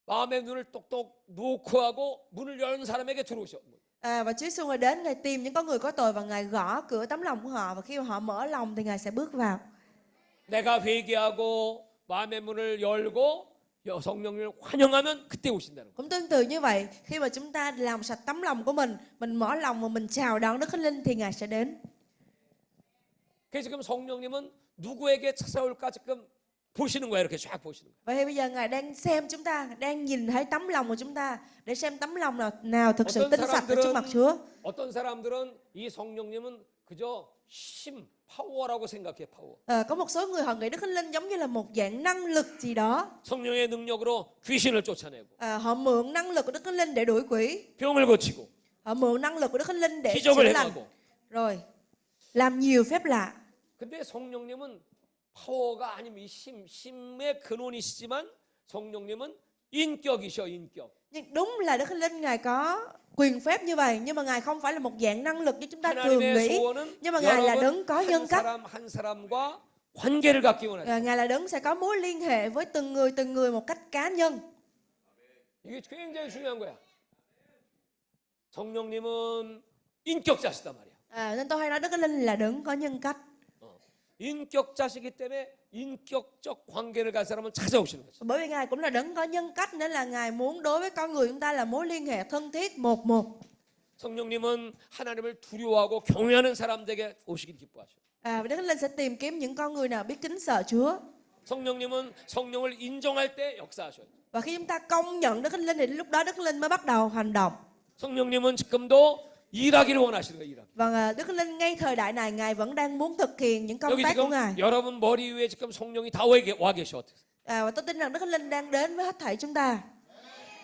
마음의 눈을 똑똑 놓고 하고 문을 여는 사람에게 들어오셔. Và Chúa Giê-xu Ngài đến, Ngài tìm những con người có tội và Ngài gõ cửa tấm lòng của họ, và khi mà họ mở lòng thì Ngài sẽ bước vào. 내가 회개하고 마음의 문을 열고 성령을 환영하면 그때 오신다는 거예요. Cũng tương tự như vậy, khi mà chúng ta làm sạch tấm lòng của mình mở lòng và mình chào đón Đức Thánh Linh thì Ngài sẽ đến. 그래서 지금 성령님은 누구에게 찾아올까 지금 보시는 거예요. 이렇게 쫙 보시는 거예요. Vậy thì bây giờ Ngài đang xem chúng ta, đang nhìn thấy tấm lòng của chúng ta để xem tấm lòng nào thực sự tinh sạch ở trước mặt Chúa. 어떤 사람들은 이 성령님은 그저 힘, 파워라고 생각해, 파워. Có một số người họ nghĩ Đức Thánh Linh giống như là một dạng năng lực gì đó. 성령의 능력으로 귀신을 쫓아내고 Họ mượn năng lực của Đức Thánh Linh để đuổi quỷ. 병을 고치고 Họ mượn năng lực của Đức Thánh Linh để 기적을 chữa lành. 행하고. Rồi làm nhiều phép lạ. 근데 성령님은 파워가 아니면 힘의 근원이시지만 성령님은 인격이셔, 인격. Nhưng đúng là Đức Thánh Linh Ngài có quyền phép như vậy, nhưng mà Ngài không phải là một dạng năng lực như chúng ta thường 하나님의 nghĩ. 소원은 Nhưng mà Ngài là đấng có nhân 한 cách. 사람 한 사람과 관계를 갖기 원하죠. Ngài là đấng sẽ có mối liên hệ với từng người một cách cá nhân. 이게 굉장히 중요한 거야. 성령님은 인격자시단 말이야. Nên tôi hay nói Đức Thánh Linh là đấng có nhân cách. 인격자시기 때문에 인격적 관계를 갈 사람은 찾아오시는 거죠. Bởi vì Ngài cũng là đấng có nhân cách nên là Ngài muốn đối với con người chúng ta là mối liên hệ thân thiết một một. 성령님은 하나님을 두려워하고 경외하는 사람들에게 오시길 기뻐하셔. Đức Thánh Linh sẽ tìm kiếm những con người nào biết kính sợ Chúa. 성령님은 성령을 인정할 때 역사하셔요. Và khi chúng ta công nhận Đức Thánh Linh thì lúc đó Đức Thánh Linh mới bắt đầu hành động. 성령님은 지금도 일하기를 원하시는 거예요. 일하기. Và Đức Thánh Linh ngay thời đại này Ngài vẫn đang muốn thực hiện những công 여기 tác của 지금 Ngài. 여러분 머리 위에 지금 성령이 다 와 계셔. Và tôi tin rằng Đức Thánh Linh đang đến với hết thảy chúng ta.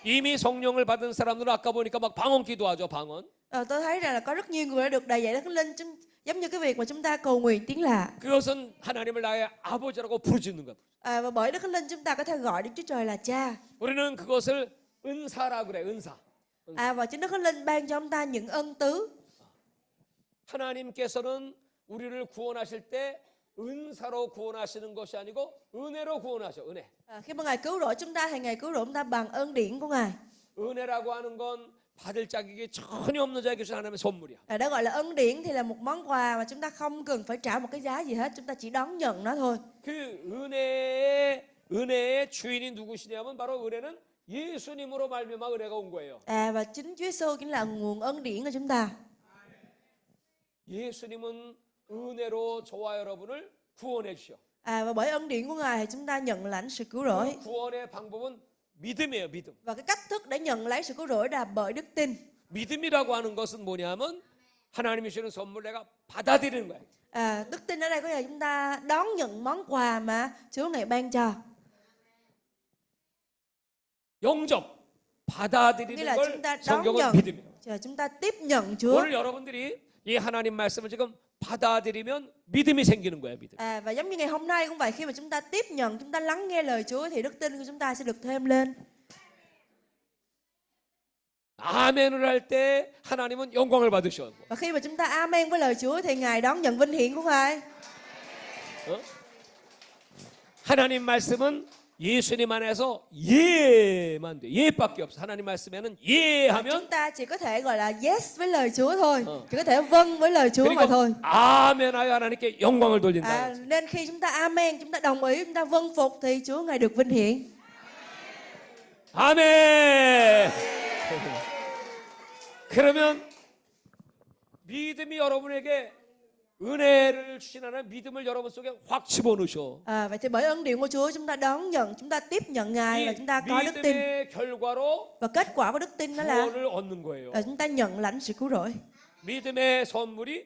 이미 성령을 받은 사람들은 아까 보니까 막 방언 기도하죠. 방언. Tôi thấy rằng là có rất nhiều người đã được đầy dạy Đức Thánh Linh, giống như cái việc mà chúng ta cầu nguyện tiếng lạ. 그것은 하나님을 나의 아버지라고 부르짖는 것. Và bởi Đức Thánh Linh chúng ta có thể gọi Đức Chúa Trời là Cha. 우리는 그것을 은사라 그래. 은사. Và chính Đức Thánh Linh ban cho chúng ta những ân tứ. 하나님께서는 우리를 구원하실 때 은사로 구원하시는 것이 아니고 은혜로 구원하셔. 은혜. Khi mà Ngài cứu rỗi chúng ta thì Ngài cứu rỗi chúng ta bằng ơn điển của Ngài. 은혜라고 하는 건 받을 자격이 전혀 없는 자에게 주신 하나님의 선물이야. Đã gọi là ân điển thì là một món quà mà chúng ta không cần phải trả một cái giá gì hết, chúng ta chỉ đón nhận nó thôi. 그 은혜의 주인이 누구시냐면 바로 은혜는 예수님으로 말미암아 은혜가 온 거예요. Và chính Chúa Giêsu chính là nguồn ân điển của chúng ta. 예수님은 은혜로 저와 여러분을 구원해 주셔. Và bởi ân điển của Ngài thì chúng ta nhận lãnh sự cứu rỗi. 그 구원의 방법은 믿음이에요. 믿음. Và cái cách thức để nhận lấy sự cứu rỗi là bởi đức tin. 믿음이라고 하는 것은 뭐냐면 하나님이 주시는 선물 내가 받아들이는 거예요. Đức tin ở đây có nghĩa là chúng ta đón nhận món quà mà Chúa Ngài ban cho. 영접 받아들이는 Nghĩa là 걸 chúng ta đón 성경은 nhận, 믿음이에요. chúng ta tiếp nhận Chúa. 오늘 여러분들이 이 하나님 말씀을 지금 받아들이면 믿음이 생기는 거예요. 믿음. Và giống như ngày hôm nay cũng vậy, khi mà chúng ta tiếp nhận, chúng ta lắng nghe lời Chúa thì đức tin của chúng ta sẽ được thêm lên. 아멘을 할 때 하나님은 영광을 받으셔. Và khi mà chúng ta amen với lời Chúa thì Ngài đón nhận vinh hiển của Ngài. 하나님 말씀은 예수님 안에서 예만 돼. 예밖에 없어. 하나님 말씀에는 예하면 Chúng ta chỉ có thể gọi là yes với lời Chúa thôi, chỉ có thể vâng với lời Chúa mà 그리고 thôi. 아멘하여 하나님께 영광을 돌린다. Nên khi chúng ta amen, chúng ta đồng ý, chúng ta vâng phục thì Chúa Ngài được vinh hiển. 아멘. 그러면 믿음이 여러분에게 은혜를 주신 하나님 믿음을 여러분 속에 확 집어넣으셔. Vậy thì bởi ân điển của Chúa chúng ta đón nhận, chúng ta tiếp nhận Ngài và 이 chúng ta có đức tin. 믿음의 결과로 Và kết quả của đức tin đó là 구원을 얻는 거예요. chúng ta nhận lãnh sự cứu rỗi. 믿음의 선물이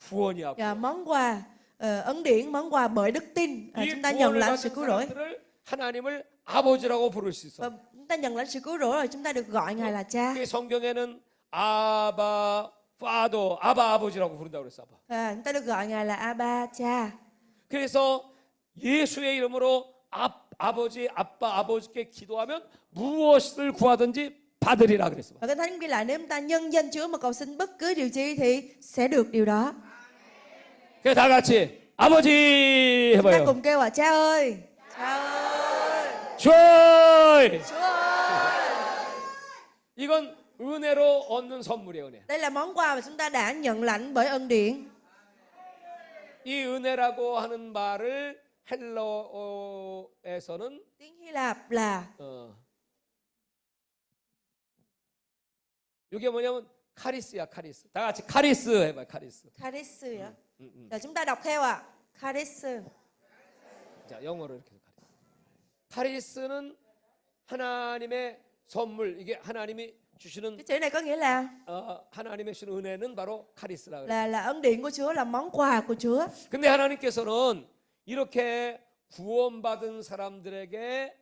구원이야. Và món quà ân điển, món quà bởi đức tin 이 chúng ta nhận 구원을 lãnh sự 받은 cứu rỗi. 사람들을 하나님을 아버지라고 부를 수 있어. Và chúng ta nhận lãnh sự cứu rỗi rồi chúng ta được gọi Ngài là Cha. 그 성경에는 아바 파더, 아바 아버지라고 부른다고 그랬어. 아바. Chúng ta được gọi Ngài là Abba, Cha. 그래서 예수의 이름으로 아버지, 아빠, 아버지께 기도하면 무엇을 구하든지 받으리라 그랬어. Và Kinh Thánh ghi lại nếu chúng ta nhân danh Chúa mà cầu xin bất cứ điều gì thì sẽ được điều đó. 그래 다 같이 아버지 Chúng ta 해봐요. cùng kêu là Cha ơi, Cha ơi, 주 ơi. Chúa ơi. 이건 은혜로 얻는 선물이에요. 은혜. Đây là món quà mà chúng ta đã nhận lãnh bởi ân điển. 이 은혜라고 하는 말을 헬라어에서는 Tiếng Hy Lạp là 이게 뭐냐면 카리스야, 카리스. 다 같이 카리스 해봐요. 카리스. charis. Rồi chúng ta đọc theo ạ. Charis. 자, 영어로 이렇게 해서 카리스. 카리스는 하나님의 선물. 이게 하나님이 주시는 Cái chữ này có nghĩa là 하나님의 주시는 은혜는 바로 카리스라 그래요. là ân điển của Chúa, là món quà của Chúa. 근데 하나님께서는 이렇게 구원받은 사람들에게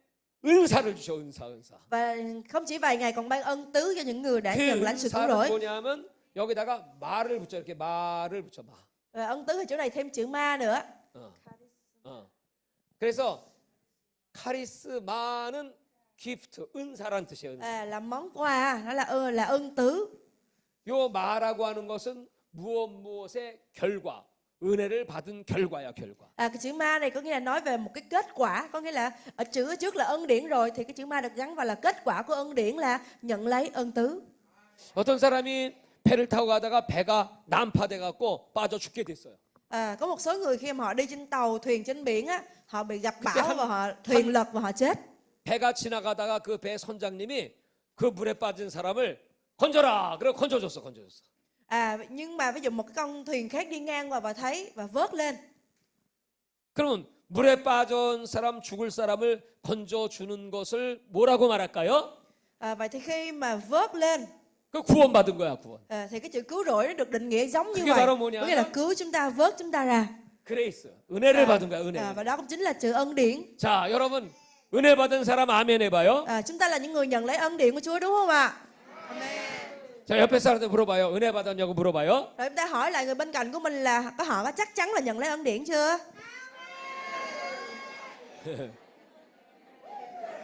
은사를 주셔. 은사. Và không chỉ vậy, Ngài còn ban ân tứ cho những người đã 그 nhận lãnh sự cứu 은사는 rỗi. 뭐냐면 여기다가 말을 붙여. 이렇게 말을 붙여. 마. Và ân tứ thì chỗ này thêm chữ ma nữa. 그래서 카리스마는 기프트, 은사란 뜻이에요. 은사. Là món quà, nó là ân tứ. 요 마라고 하는 것은 무엇의 결과, 은혜를 받은 결과야, 결과. Cái chữ ma này có nghĩa là nói về một cái kết quả, có nghĩa là ở chữ trước là ân điển rồi thì cái chữ ma được gắn vào là kết quả của ân điển là nhận lấy ân tứ. 어떤 사람이 배를 타고 가다가 배가 난파돼 갖고 빠져 죽게 됐어요. Có một số người khi mà họ đi trên tàu thuyền trên biển á, họ bị gặp 그때 bão và họ thuyền lật và họ chết. 배가 지나가다가 그 배 선장님이 그 물에 빠진 사람을 건져라. 그래 건져줬어. Nhưng mà ví dụ một cái con thuyền khác đi ngang qua và thấy và vớt lên. 그러면 물에 빠진 사람 죽을 사람을 건져주는 것을 뭐라고 말할까요? Vậy thì khi mà vớt lên 그 구원받은 거야 구원. thì cái chữ cứu rỗi nó được định nghĩa giống như 그게 vậy. 바로 뭐냐? Có nghĩa là cứu chúng ta, vớt chúng ta ra. 그레이스. 은혜를 받은 거야 은혜. Và đó cũng chính là chữ ân điển. 자 여러분 은혜 받은 사람 아멘 해봐요. Chúng ta là những người nhận lấy ân điển của Chúa đúng không ạ? 자 옆에 사람들 물어봐요. 은혜 받았냐고 물어봐요. Rồi chúng ta hỏi lại người bên cạnh của mình là họ có chắc chắn là nhận lấy ân điển chưa?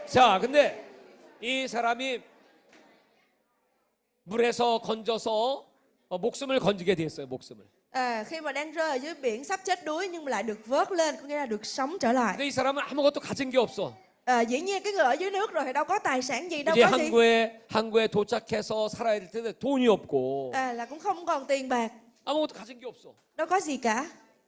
자 근데 이 사람이 물에서 건져서 목숨을 건지게 됐어요. 목숨을. Khi mà đang rơi ở dưới biển sắp chết đuối nhưng mà lại được vớt lên, có nghĩa là được sống trở lại. 근데 이 사람은 아무것도 가진 게 없어. Dĩ nhiên cái người ở dưới nước rồi thì đâu có tài sản gì, đâu 이제 có gì. 항구에 도착해서 살아야 될 텐데 돈이 없고 Là cũng không còn tiền bạc, 아무것도 가진 게 없어. đâu có gì cả.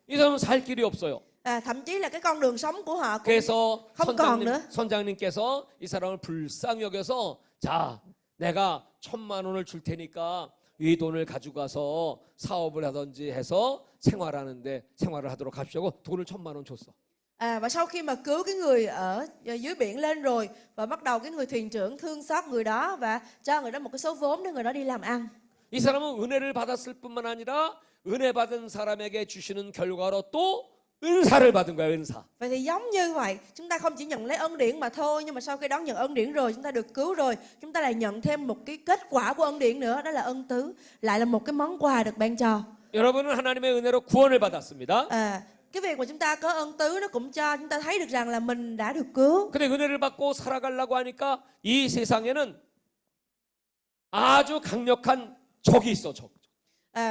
이 사람은 살 길이 없어요. Thậm chí là cái con đường sống của họ cũng 그래서 không còn nữa. 선장님께서 이 사람을 불쌍히 여겨서 자 내가 1,000만 원을 줄 테니까 이 돈을 가져가서 사업을 하든지 해서 생활을 하도록 하십시오 하고 돈을 1,000만 원 줬어. Và sau khi mà cứu cái người ở dưới biển lên rồi và bắt đầu cái người thuyền trưởng thương xót người đó và cho người đó một cái số vốn để người đó đi làm ăn. 이 사람은 은혜를 받았을 뿐만 아니라 은혜 받은 사람에게 주시는 결과로 또 은사를 받은 거야 은사. Vậy thì giống như vậy, chúng ta không chỉ nhận lấy ân điển mà thôi, nhưng mà sau khi đón nhận ân điển rồi, chúng ta được cứu rồi, chúng ta lại nhận thêm một cái kết quả của ân điển nữa, đó là ân tứ, lại là một cái món quà được ban cho. 여러분은 하나님의 은혜로 구원을 받았습니다. Cái việc mà chúng ta có ân tứ nó cũng cho chúng ta thấy được rằng là mình đã được cứu. 근데 은혜를 받고 살아가려고 하니까 이 세상에는 아주 강력한 적이 있어 적.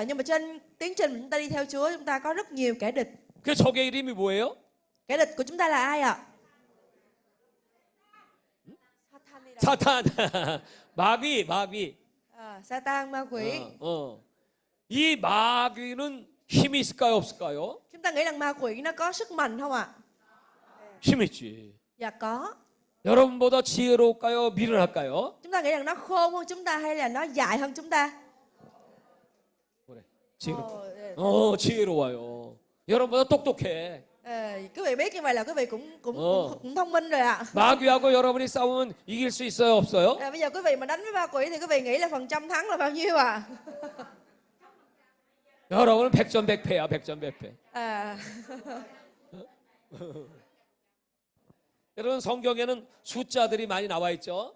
Nhưng mà trên tiến trình chúng ta đi theo Chúa, chúng ta có rất nhiều kẻ địch. 그 적의 이름이 뭐예요? Kẻ địch của chúng ta là ai ạ? 사탄. 마귀. Satan, ma quỷ. 이 마귀는 힘이 있을까요, 없을까요? Chúng ta nghĩ rằng ma quỷ nó có sức mạnh không ạ? 힘 있지. Dạ có. 여러분보다 지혜로울까요, 미련할까요? Chúng ta nghĩ rằng nó khôn hơn chúng ta hay là nó dại hơn chúng ta? 그래. 지혜로워요. 여러분보다 똑똑해. Quý vị biết như vậy là quý vị cũng thông minh rồi ạ. 마귀하고 여러분이 싸우면 이길 수 있어요, 없어요? Bây giờ quý vị mà đánh với ma quỷ thì quý vị nghĩ là phần trăm thắng là bao nhiêu ạ? 여러분은 100전 100패야, 100전 100패. 여러분 성경에는 숫자들이 많이 나와 있죠.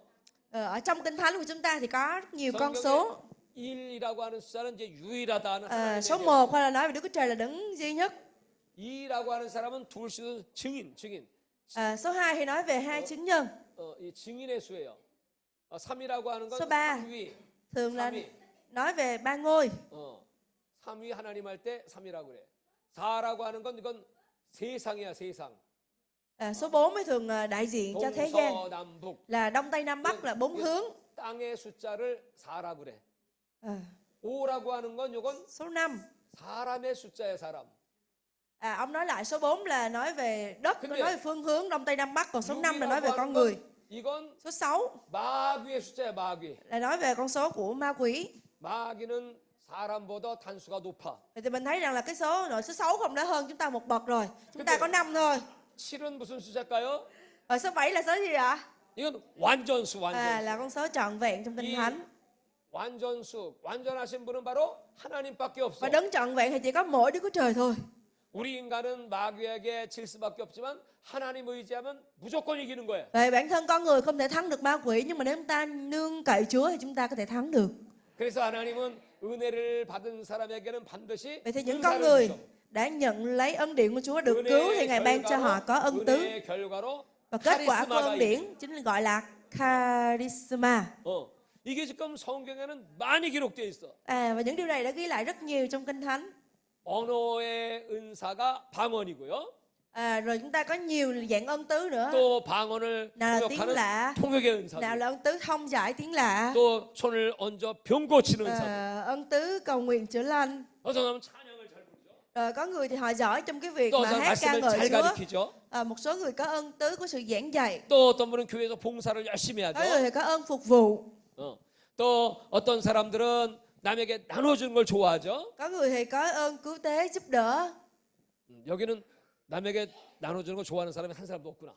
Ở trong kinh thánh của chúng ta thì có rất nhiều con số. 1이라고 하는 숫자는 이제 유일하다는 하나님의 Số 1 hay là nói về Đức Chúa Trời là đấng duy nhất. 2라고 하는 사람은 도울 수 있는 증인. Số 2 thì nói về hai chứng nhân. 이 증인의 수예요. 3이라고 하는 건 Số 3 3위. thường là nói về ba ngôi. 3위 하나님 할 때 3이라고 그래. 4라고 하는 건 이건 세상이야, 세상. Số 4 thì thường đại diện cho thế gian. 동서남북. Là đông tây nam bắc là bốn hướng. 땅의 숫자를 4라고 그래. 5라고 하는 건 이건 Số 5. 사람의 숫자야, 사람. Ông nói lại số 4 là nói về đất, 근데 nói về phương hướng đông tây nam bắc, còn số 5 là nói về 6이라고 con 하는 người. 건 이건 Số 6 마귀의 숫자야, 마귀. là nói về con số của ma quỷ. 마귀는 사람보다 단수가 높아. Vậy thì mình thấy rằng là cái số số 6 không đã hơn chúng ta một bậc rồi. Chúng ta có 5 thôi. 7은 무슨 숫자일까요? Rồi số 7 là số gì ạ? 이건 완전수, 완전수. Là con số trọn vẹn trong Kinh Thánh. 완전수, 완전하신 분은 바로 하나님밖에 없어. Và đấng trọn vẹn thì chỉ có mỗi Đức Chúa Trời thôi. 우리 인간은 마귀에게 질 수밖에 없지만 하나님 의지하면 무조건 이기는 거예요. Vậy bản thân con người không thể thắng được ma quỷ, nhưng mà nếu chúng ta nương cậy Chúa thì chúng ta có thể thắng được. 그래서 하나님은 은혜를 받은 사람에게는 반드시 Vậy thì những con người đã nhận lấy ân điển của Chúa được cứu thì Ngài ban cho họ có ân tứ. 은혜의 결과로 Và kết quả của 카리스마가 ân điển chính là gọi là charisma. 이게 지금 성경에는 많이 기록되어 있어. Và những điều này đã ghi lại rất nhiều trong Kinh Thánh. 언어의 은사가 방언이고요. Rồi chúng ta có nhiều dạng ân tứ nữa. 또 방언을 nào là tiếng 통역하는 lạ, 통역의 nào 은사들, là ân tứ thông giải tiếng lạ, 또 손을 얹어 병 고치는 은사들. ân tứ cầu nguyện chữa lành. 어떤 사람은 찬양을 잘 부르죠. Có người thì họ giỏi trong cái việc 또 mà 어떤 hát ca 말씀을 ngợi 잘 Chúa. 가르치죠. Một số người có ân tứ của sự giảng dạy. 또 어떤 분은 교회에서 봉사를 열심히 Có người 하죠. thì có ơn phục vụ. 또 어떤 사람들은 남에게 나눠주는 걸 좋아하죠. Có người thì có ơn cứu tế giúp đỡ. 여기는 남에게 나눠주는 거 좋아하는 사람이 한 사람도 없구나.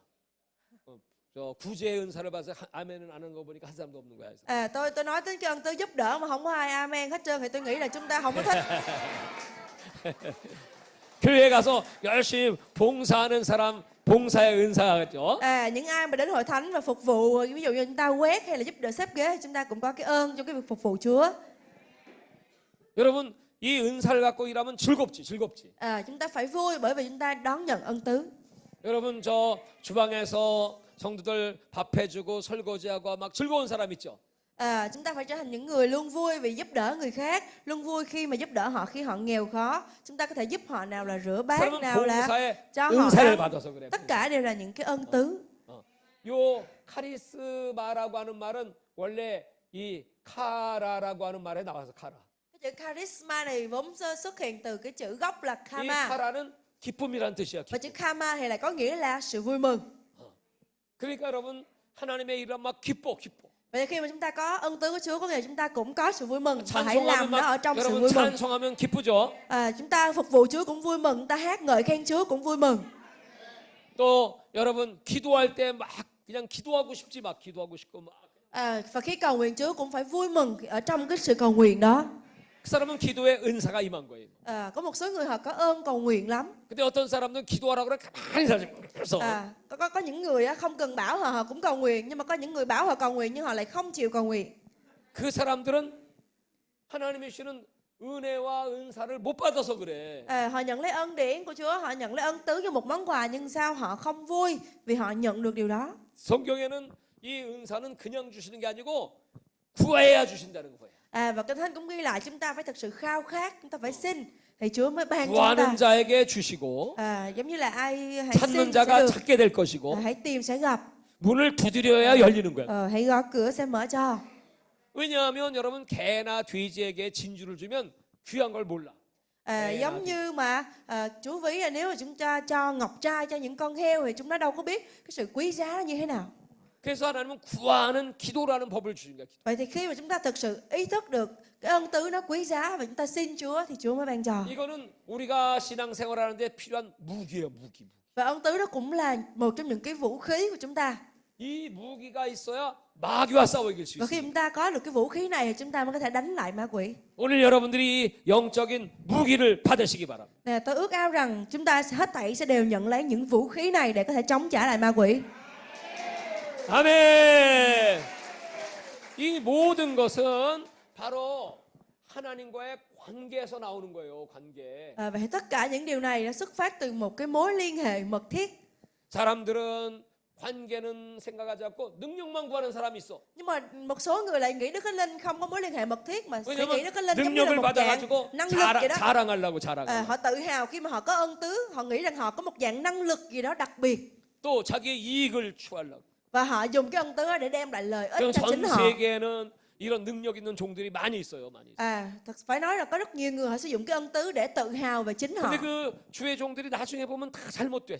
저 구제의 은사를 봐서 아멘은 안 하는 거 보니까 한 사람도 없는 거야. Tôi nói đến cái ân tứ giúp đỡ mà không có ai amen hết trơn thì tôi nghĩ là chúng ta không có thích. 교회에 가서 열심히 봉사하는 사람 봉사의 은사죠. Những ai mà đến hội thánh và phục vụ, ví dụ như chúng ta quét hay là giúp đỡ xếp ghế, chúng ta cũng có cái ơn trong cái việc phục vụ Chúa. 여러분 이 은사를 갖고 일하면 즐겁지. Chúng ta phải vui bởi vì chúng ta đón nhận ân tứ. 여러분 저 주방에서 성도들 밥 해주고 설거지하고 막 즐거운 사람 있죠. Chúng ta phải trở thành những người luôn vui vì giúp đỡ người khác, luôn vui khi mà giúp đỡ họ khi họ nghèo khó. Chúng ta có thể giúp họ, nào là rửa bát, 사람은 nào là 봉사의 cho họ 은사를 ăn. 받아서 그래. Tất cả đều là những cái ân tứ. 요 카리스마라고 하는 말은 원래 이 카라라고 하는 말에 나와서 카라. Cái chữ charisma này vốn xuất hiện từ cái chữ gốc là 이 karma. 카라는 기쁨이란 뜻이야. Và 기쁨. chữ karma thì lại có nghĩa là sự vui mừng. 그러니까 여러분 하나님의 일은 막 기뻐. Vậy khi mà chúng ta có ân tứ của Chúa, có nghĩa là chúng ta cũng có sự vui mừng và hãy 찬송하면 làm nó ở 막 trong sự 여러분 vui mừng. 찬송하면 기쁘죠. Chúng ta phục vụ Chúa cũng vui mừng, chúng ta hát ngợi khen Chúa cũng vui mừng. 또 여러분 기도할 때 막 그냥 기도하고 싶지 막 기도하고 싶고 막. Và khi cầu nguyện Chúa cũng phải vui mừng ở trong cái sự cầu nguyện đó. 그 사람은 기도에 은사가 임한 거예요. Có một số người họ có ơn cầu nguyện lắm. 근데 어떤 사람들은 기도하라 그래 가만히 살면서 Có những người không cần bảo họ cũng cầu nguyện, nhưng mà có những người bảo họ cầu nguyện nhưng họ lại không chịu cầu nguyện. 그 사람들은 하나님이 주시는 은혜와 은사를 못 받아서 그래. Họ nhận lấy ân điển của Chúa, họ nhận lấy ân tứ như một món quà, nhưng sao họ không vui vì họ nhận được điều đó. 성경에는 이 은사는 그냥 주시는 게 아니고 구해야 주신다는 거예요. Và Kinh Thánh cũng ghi lại chúng ta phải thật sự khao khát, chúng ta phải xin thì Chúa mới ban cho chúng 구하는 ta. 자에게 주시고 Giống như là ai hãy 찾는 xin sẽ 자가 được, 찾게 될 것이고 hãy tìm sẽ gặp, 문을 두드려야 열리는 거예요. hãy gõ cửa sẽ mở cho. 왜냐하면 여러분 개나 돼지에게 진주를 주면 귀한 걸 몰라. Giống như mà Chúa ví là nếu mà chúng ta cho ngọc trai cho những con heo thì chúng nó đâu có biết cái sự quý giá nó như thế nào. 그래서 하나님은 구하는 기도라는 법을 주신 거야. Vậy thì khi mà chúng ta thực sự ý thức được cái ân tứ nó quý giá và chúng ta xin Chúa thì Chúa mới ban cho. 이거는 우리가 신앙생활하는데 필요한 무기예요, 무기. Và ân tứ đó cũng là một trong những cái vũ khí của chúng ta. 이 무기가 있어야 마귀와 싸워 이길 수 Và khi 있어요. chúng ta có được cái vũ khí này thì chúng ta mới có thể đánh lại ma quỷ. 오늘 여러분들이 영적인 무기를 받으시기 바랍니다. Nè, tôi ước ao rằng chúng ta hết thảy sẽ đều nhận lấy những vũ khí này để có thể chống trả lại ma quỷ. 아멘. 이 모든 것은 바로 하나님과의 관계에서 나오는 거예요. 관계. Và tất cả những điều này nó xuất phát từ một cái mối liên hệ mật thiết. 사람들은 관계는 생각하지 않고 능력만 구하는 사람이 있어. Nhưng mà một số người lại nghĩ Đức Thánh Linh không có mối liên hệ mật thiết mà sẽ nghĩ 왜냐면 Đức Thánh Linh giống như là 능력을 một dạng 받아가지고 năng lực vậy đó. 자랑하려고 자랑. Họ tự hào khi mà họ có ân tứ, họ nghĩ rằng họ có một dạng năng lực gì đó đặc biệt. 또 자기의 이익을 추구하려고. Và họ dùng cái ân tứ đó để đem lại lợi ích 그럼 cho chính 전 họ. 세계에는 이런 능력 있는 종들이 많이 있어요, 많이. Thật phải nói là có rất nhiều người họ sử dụng cái ân tứ để tự hào về chính họ. 근데 그 주의 종들이 나중에 보면 다 잘못돼.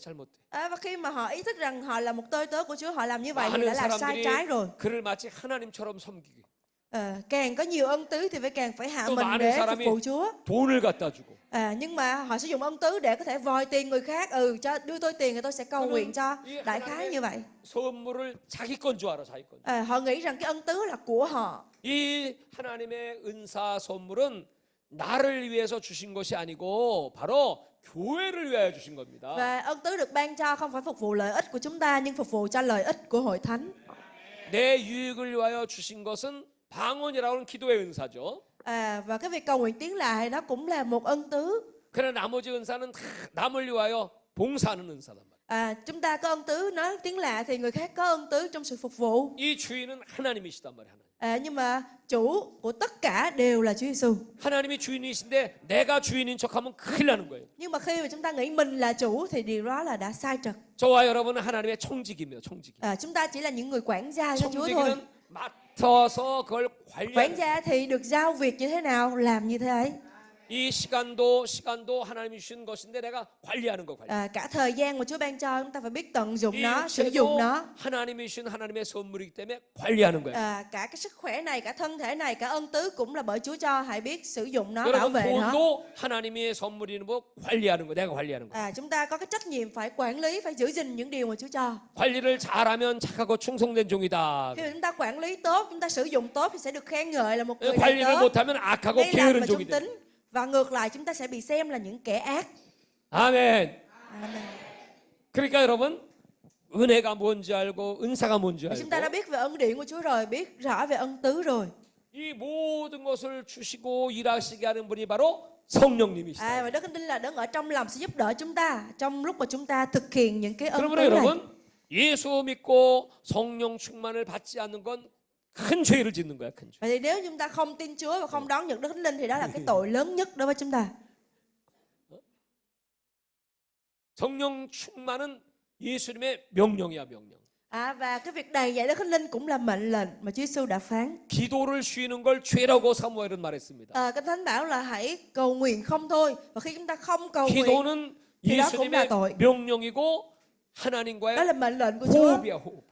Và khi mà họ ý thức rằng họ là một tôi tớ của Chúa, họ làm như vậy thì 많은 đã là sai 사람들이 trái rồi. 그를 마치 하나님처럼 섬기기. Càng có nhiều ân tứ thì phải càng phải hạ 또 mình 많은 để phục 사람이 vụ Chúa. 돈을 갖다 주고. Nhưng mà họ sử dụng ân tứ để có thể vòi tiền người khác. Cho đưa tôi tiền thì tôi sẽ cầu nguyện cho. Đại khái như vậy. 선물을 자기 건 줄 알아, 자기 건. Họ nghĩ rằng cái ân tứ là của họ. 이 하나님의 은사 선물은 나를 위해서 주신 것이 아니고 바로 교회를 위하여 주신 겁니다. Và ân tứ được ban cho không phải phục vụ lợi ích của chúng ta, nhưng phục vụ cho lợi ích của hội thánh. 내 유익을 위하여 주신 것은 방언이라고 하는 기도의 은사죠. Và cái việc cầu nguyện tiếng lạ nó cũng là một ân tứ. 그러나 나머지 은사는 다 남을 위하여 봉사하는 은사단 말이에요. Chúng ta có ân tứ nói tiếng lạ thì người khác có ân tứ trong sự phục vụ. 이 주인은 하나님이시단 말이에요. 하나님. Nhưng mà chủ của tất cả đều là Chúa Giêsu. 하나님이 주인이신데 내가 주인인 척하면 큰일 나는 거예요. Nhưng mà khi mà chúng ta nghĩ mình là chủ thì điều đó là đã sai trật. 저와 여러분은 하나님의 총직입니다. 총직. Chúng ta chỉ là những người quản gia cho Chúa thôi. 총직은 맡아서 그걸 Quản 관리하는. gia thì được giao việc như thế nào làm như thế ấy. 이 시간도 하나님이 주신 것인데 내가 관리하는 거 관리. Cả thời gian mà Chúa ban cho chúng ta phải biết tận dụng 이 nó, sử dụng 육체도 nó. 하나님이 주신 하나님의 선물이기 때문에 관리하는 거예요. Cả cái sức khỏe này, cả thân thể này, cả ân tứ cũng là bởi Chúa cho, hãy biết sử dụng nó, bảo 여러분 vệ nó. 돈도 하나님의 선물이는 뭐 관리하는 거, 내가 관리하는 거. Chúng ta có cái trách nhiệm phải quản lý, phải giữ gìn những điều mà Chúa cho. 관리를 잘하면 착하고 충성된 종이다. Khi mà chúng ta quản lý tốt, chúng ta sử dụng tốt thì sẽ được khen ngợi là một người đầy 관리를 tớ, 못하면 악하고 hay làm 게으른 và 종이 trung 돼. tín. Và ngược lại chúng ta sẽ bị xem là những kẻ ác. 아멘. Amen. 그러니까 여러분 은혜가 뭔지 알고 은사가 뭔지 Chúng ta đã 알고 biết về ân điển của Chúa rồi, biết rõ về ân tứ rồi. 이 모든 것을 주시고 일하시게 하는 분이 바로 성령님이시다. Và Đức Thánh Linh là đấng ở trong lòng sẽ giúp đỡ chúng ta trong lúc mà chúng ta thực hiện những cái ân 그러므로 tứ này. 여러분 예수 믿고 성령 충만을 받지 않는 건 큰 죄를 짓는 거야, 큰 죄. Vậy thì nếu chúng ta không tin Chúa và không đón nhận Đức Thánh Linh thì đó là cái tội lớn nhất đối với chúng ta. 성령 충만은 예수님의 명령이야, 명령. Và cái việc đầy dạy Đức Thánh Linh cũng là mệnh lệnh mà Chúa Giêsu đã phán. 기도를 쉬는 걸 죄라고 사무엘은 말했습니다. Kinh Thánh bảo là hãy cầu nguyện không thôi, và khi chúng ta không cầu nguyện 기도는 thì đó cũng là 예수님의 tội. 명령이고 Đó 하나님과의 là mệnh lệnh của Chúa. 호흡이야, 호흡.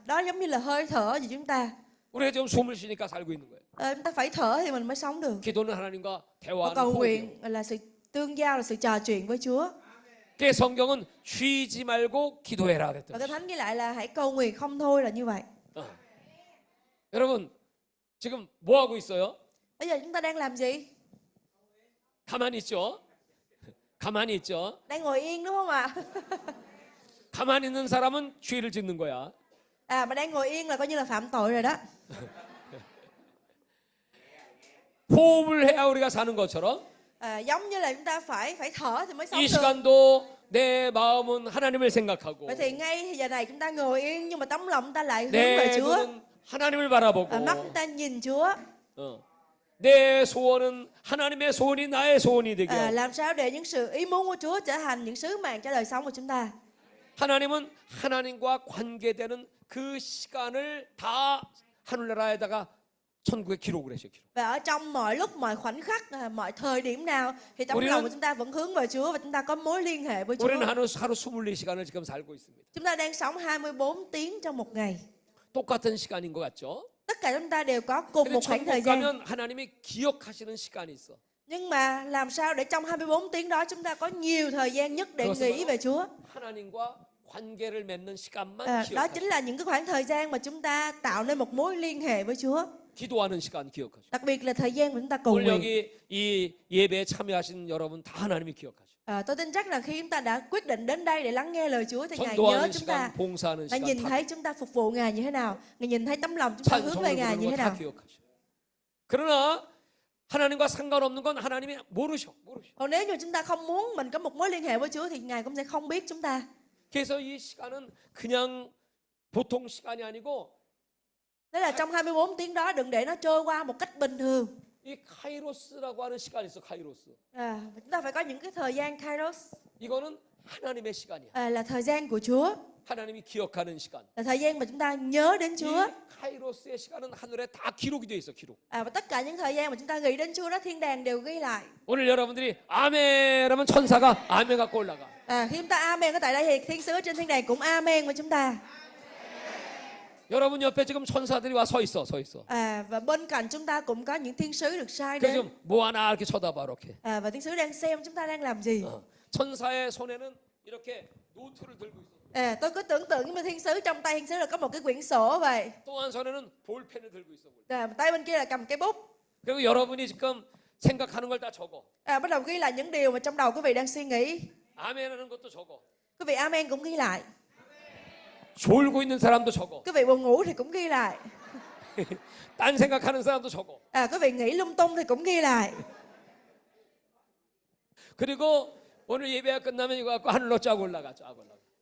Đó giống như là hơi thở của chúng ta. 우리가 지금 숨을 쉬니까 살고 있는 거예요. Chúng ta phải thở thì mình mới sống được. 기도는 하나님과 Và 대화하는 cầu 호흡이에요. nguyện là sự tương giao, là sự trò chuyện với Chúa. 그 성경은 쉬지 말고 기도해라 Và 그랬더니. Kinh Thánh ghi lại là hãy cầu nguyện không thôi là như vậy. 여러분 지금 뭐 하고 있어요? Bây giờ chúng ta đang làm gì? 가만히 있죠. 가만히 있죠. Đang ngồi yên đúng không ạ? 가만히 있는 사람은 죄를 짓는 거야. Mà đang ngồi yên là coi như là phạm tội rồi đó. 호흡을 해야 우리가 사는 것처럼 Giống như là chúng ta phải thở thì mới sống 이 được. 시간도 내 마음은 하나님을 생각하고 Vậy thì ngay giờ này chúng ta ngồi yên nhưng mà tấm lòng chúng ta lại hướng 내 về Chúa. 눈은 하나님을 바라보고 Mắt chúng ta nhìn Chúa. 내 소원은 하나님의 소원이 나의 소원이 되게 하고 Làm sao để những sự ý muốn của Chúa trở thành những sứ mạng cho đời sống của chúng ta. 하나님은 하나님과 관계되는 그 시간을 다 하늘나라에다가 천국에 기록을 하셔. 기록. Và ở trong mọi lúc, mọi khoảnh khắc, mọi thời điểm nào thì tấm 우리는- lòng của chúng ta vẫn hướng về Chúa và chúng ta có mối liên hệ với Chúa. 우리는 하루 24시간을 지금 살고 있습니다. Chúng ta đang sống 24 tiếng trong một ngày. 똑같은 시간인 것 같죠? Tất cả chúng ta đều có cùng 근데 một khoảng thời 천국 gian. 가면 하나님이 기억하시는 시간이 있어. Nhưng mà làm sao để trong 24 tiếng đó chúng ta có nhiều thời gian nhất để 그것은 nghĩ 바로 về Chúa. 하나님과 관계를 맺는 시간만 Đó 기억하시고 chính là những cái khoảng thời gian mà chúng ta tạo nên một mối liên hệ với Chúa. 기도하는 시간 기억하시고 Đặc biệt là thời gian mà chúng ta cầu 오늘 nguyện. 여기 이 예배에 참여하신 여러분 다 하나님이 기억하시고 Tôi tin chắc là khi chúng ta đã quyết định đến đây để lắng nghe lời Chúa thì Ngài nhớ 전도하는 chúng ta, 시간, 봉사하는 Ngài nhìn 시간 다, thấy chúng ta phục vụ Ngài như thế nào, Ngài nhìn thấy tấm lòng chúng ta hướng về 찬송을 Ngài 부르는 như thế 거 다 nào. 기억하시고 그러나 하나님과 상관없는 건 하나님이 모르셔. Còn nếu như chúng ta không muốn mình có một mối liên hệ với Chúa thì Ngài cũng sẽ không biết chúng ta. 그래서 이 시간은 그냥 보통 시간이 아니고 Thế là trong 24 tiếng đó đừng để nó trôi qua một cách bình thường. 이 카이로스라고 하는 시간이 있어. 카이로스. Chúng ta phải có những cái thời gian Kairos, 이거는 하나님의 시간이야. là thời gian của Chúa, 하나님이 기억하는 시간. là thời gian mà chúng ta nhớ đến Chúa. 이 카이로스의 시간은 하늘에 다 기록이 돼 있어. 기록. Và tất cả những thời gian mà chúng ta nghĩ đến Chúa đó thiên đàng đều ghi lại. 오늘 여러분들이 아멘 하면 천사가 아멘 갖고 올라가. Khi chúng ta amen ở tại đây thì thiên sứ ở trên thiên đàng cũng amen với chúng ta. 여러분 옆에 지금 천사들이 와 서 있어. Và bên cạnh chúng ta cũng có những thiên sứ được sai 그래서 đến. 지금 뭐 하나 이렇게 쳐다봐 이렇게. Và thiên sứ đang xem chúng ta đang làm gì. 천사의 손에는 이렇게 노트를 들고 있어. Tôi cứ tưởng tượng như thiên sứ, trong tay thiên sứ là có một cái quyển sổ vậy. 또 한 손에는 볼펜을 들고 있어. Tay bên kia là cầm cái bút. 그리고 여러분이 지금 생각하는 걸 다 적어. Bắt đầu ghi lại những điều mà trong đầu quý vị đang suy nghĩ. 아멘하는 것도 적어. Quý vị amen cũng ghi lại. 졸고 있는 사람도 적어. Quý vị buồn ngủ thì cũng ghi lại. 딴 생각하는 사람도 적어. Quý vị nghĩ lung tung thì cũng ghi lại. 그리고 오늘 예배가 끝나면 이거 갖고 하늘로 쫙 올라가.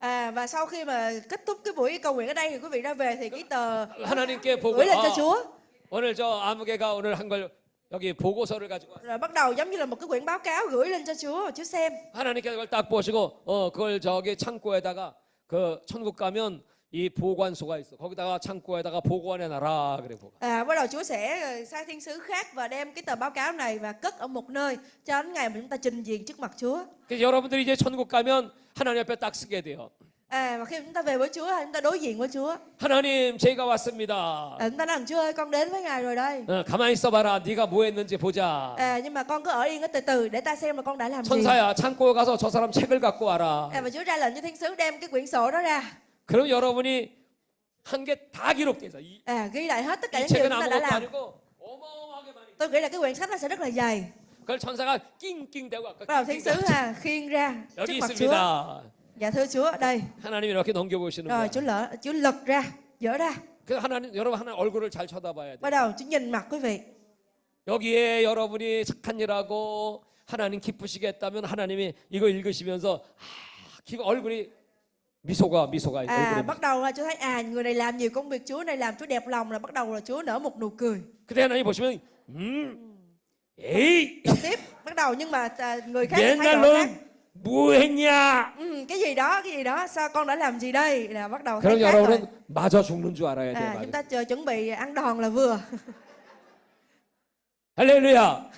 Và sau khi mà kết thúc cái buổi cầu nguyện ở đây thì quý vị ra về thì cái tờ 하나님께 보고 gửi lên cho Chúa. 오늘 저 아무개가 오늘 한 걸 여기 보고서를 가지고 왔어요. Rồi bắt đầu giống như là một cái quyển báo cáo gửi lên cho Chúa xem. 하나님께서 그걸 딱 보시고 그걸 저기 창고에다가 그 천국 가면 이 보관소가 있어. 거기다가 창고에다가 보관해 놔라 그래 보관. Bắt đầu Chúa sẽ sai thiên sứ khác và đem cái tờ báo cáo này và cất ở một nơi cho đến ngày mà chúng ta trình diện trước mặt Chúa. 그래서 여러분들이 이제 천국 가면 하나님 앞에 딱 쓰게 돼요. Và khi chúng ta về với Chúa, chúng ta đối diện với Chúa. 하나님 제가 왔습니다. Chúng ta nói Chúa ơi, con đến với Ngài rồi đây. 가만히 있어봐라. 네가 뭐 했는지 보자. Nhưng mà con cứ ở yên từ từ để ta xem là con đã làm gì. 천사야 창고에 가서 저 사람 책을 갖고 와라. Và Chúa ra lệnh cho thiên sứ đem cái quyển sổ đó ra. 그럼 여러분이 한 게 다 기록돼서 Ghi lại hết tất cả 이 những điều 책은 chúng ta đã 아무것도 làm. 아니고 어마어마하게 많이. Tôi nghĩ là cái quyển sách nó sẽ rất là dày. 그걸 천사가 낑낑대고 아까 Bắt đầu thiên sứ khiêng ra trước 여기 mặt Chúa. 있습니다. Dạ thưa Chúa, đây. 하나님이 이렇게 넘겨보시는 Rồi 거야. Chúa lật ra, dỡ ra. 그래서 하나님 여러분 하나님 얼굴을 잘 쳐다봐야 돼. Bắt đầu Chúa nhìn mặt quý vị. 여기에 여러분이 착한 일하고 하나님 기쁘시겠다면 하나님이 이거 읽으시면서 얼굴이 미소가 얼굴에. Bắt đầu là Chúa thấy người này làm nhiều công việc Chúa này làm Chúa đẹp lòng, là bắt đầu là Chúa nở một nụ cười. 그때 하나님 보시면 에이 Rồi tiếp bắt đầu nhưng mà người khác thay 옛날 đổi khác. 너는 뭐 했냐? Cái gì đó, sao con đã làm gì đây? Là bắt đầu 그럼 thấy khác rồi. 여러분은 맞아 죽는 줄 알아야 돼. Chúng ta chờ chuẩn bị ăn đòn là vừa. 할렐루야.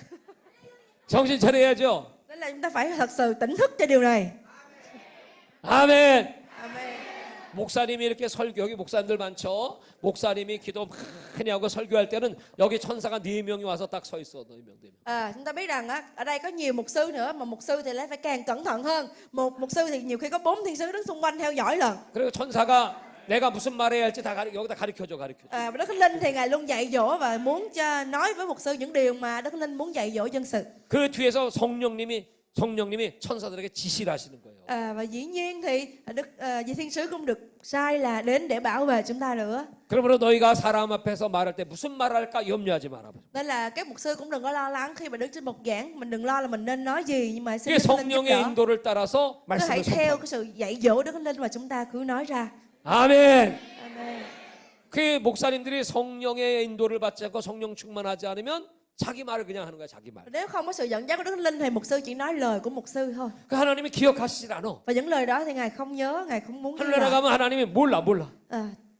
정신 차려야죠. Nên là chúng ta phải thật sự tỉnh thức cho điều này. 아멘. Amen. 목사님이 이렇게 여기 목사님들 많죠. 목사님이 기도 많이 하고 설교할 때는 여기 천사가 4명이 와서 딱 서 있어. 4명. Chúng ta biết rằng ở đây có nhiều mục sư nữa, mà mục sư thì lại phải càng cẩn thận hơn. Một mục sư thì nhiều khi có 4 thiên sứ đứng xung quanh theo dõi lần. 그리고 천사가 내가 무슨 말해야 할지 다 여기다 가르쳐줘. Và Đức Thánh Linh thì Ngài luôn dạy dỗ và muốn nói với mục sư những điều mà Đức Thánh Linh muốn dạy dỗ dân sự. 그 뒤에서 성령님이 천사들에게 지시를 하시는 거예요. Và dĩ nhiên thì vị thiên sứ cũng được sai là đến để bảo vệ chúng ta nữa. 그러므로 너희가 사람 앞에서 말할 때 무슨 말할까 염려하지 마라. Nên là các mục sư cũng đừng có lo lắng khi mà đứng trên bục giảng, mình đừng lo là mình nên nói gì, nhưng mà xin 이게 Đức Thánh Linh giúp 성령의 đỡ. 인도를 따라서 Cứ hãy 말씀을 theo 선포하라. cái sự dạy dỗ Đức Thánh Linh và chúng ta cứ nói ra. 아멘. Amen. 그 목사님들이 성령의 인도를 받지 않고 성령 충만하지 않으면 자기 말을 그냥 하는 거야. 자기 말. Nếu không có sự dẫn dắt của Đức Thánh Linh thì mục sư chỉ nói lời của mục sư thôi. 그 하나님이 기억하시질 않아. Và những lời đó thì Ngài không nhớ, Ngài không muốn ghi 하늘나라 lại. 가면 하나님이 몰라.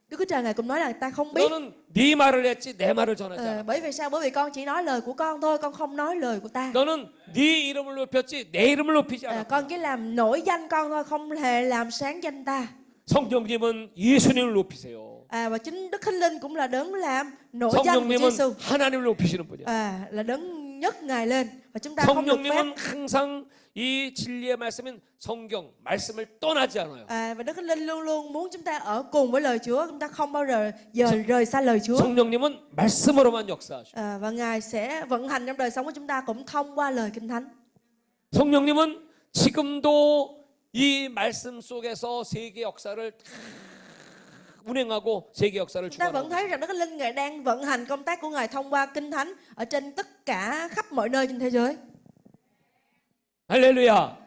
Đức Chúa Trời Ngài cũng nói là ta không biết. 너는 네 말을 했지 내 말을 전하지 않아. Bởi vì sao? Bởi vì con chỉ nói lời của con thôi, con không nói lời của ta. 너는 네 이름을 높였지 내 이름을 높이지 않아. Con chỉ làm nổi danh con thôi, không hề làm sáng danh ta. 성령님은 예수님을 높이세요. Và chính Đức Thánh Linh cũng là đấng làm nổi danh của 성령님은 Giêsu. 하나님을 높이시는 분이야. Là đấng nhấc Ngài lên và chúng ta không được phép. 성령님은 항상 이 진리의 말씀인 성경 말씀을 떠나지 않아요. Và Đức Thánh Linh luôn luôn muốn chúng ta ở cùng với lời Chúa, chúng ta không bao giờ rời xa lời Chúa. 성령님은 말씀으로만 역사하셔. Và Ngài sẽ vận hành trong đời sống của chúng ta cũng thông qua lời Kinh Thánh. 성령님은 지금도 이 말씀 속에서 세계 역사를 운행하고 세계 역사를 Chúng ta vẫn 주관하고. thấy rằng Đức Thánh Linh Ngài đang vận hành công tác của Ngài thông qua Kinh Thánh ở trên tất cả khắp mọi nơi trên thế giới. 할렐루야.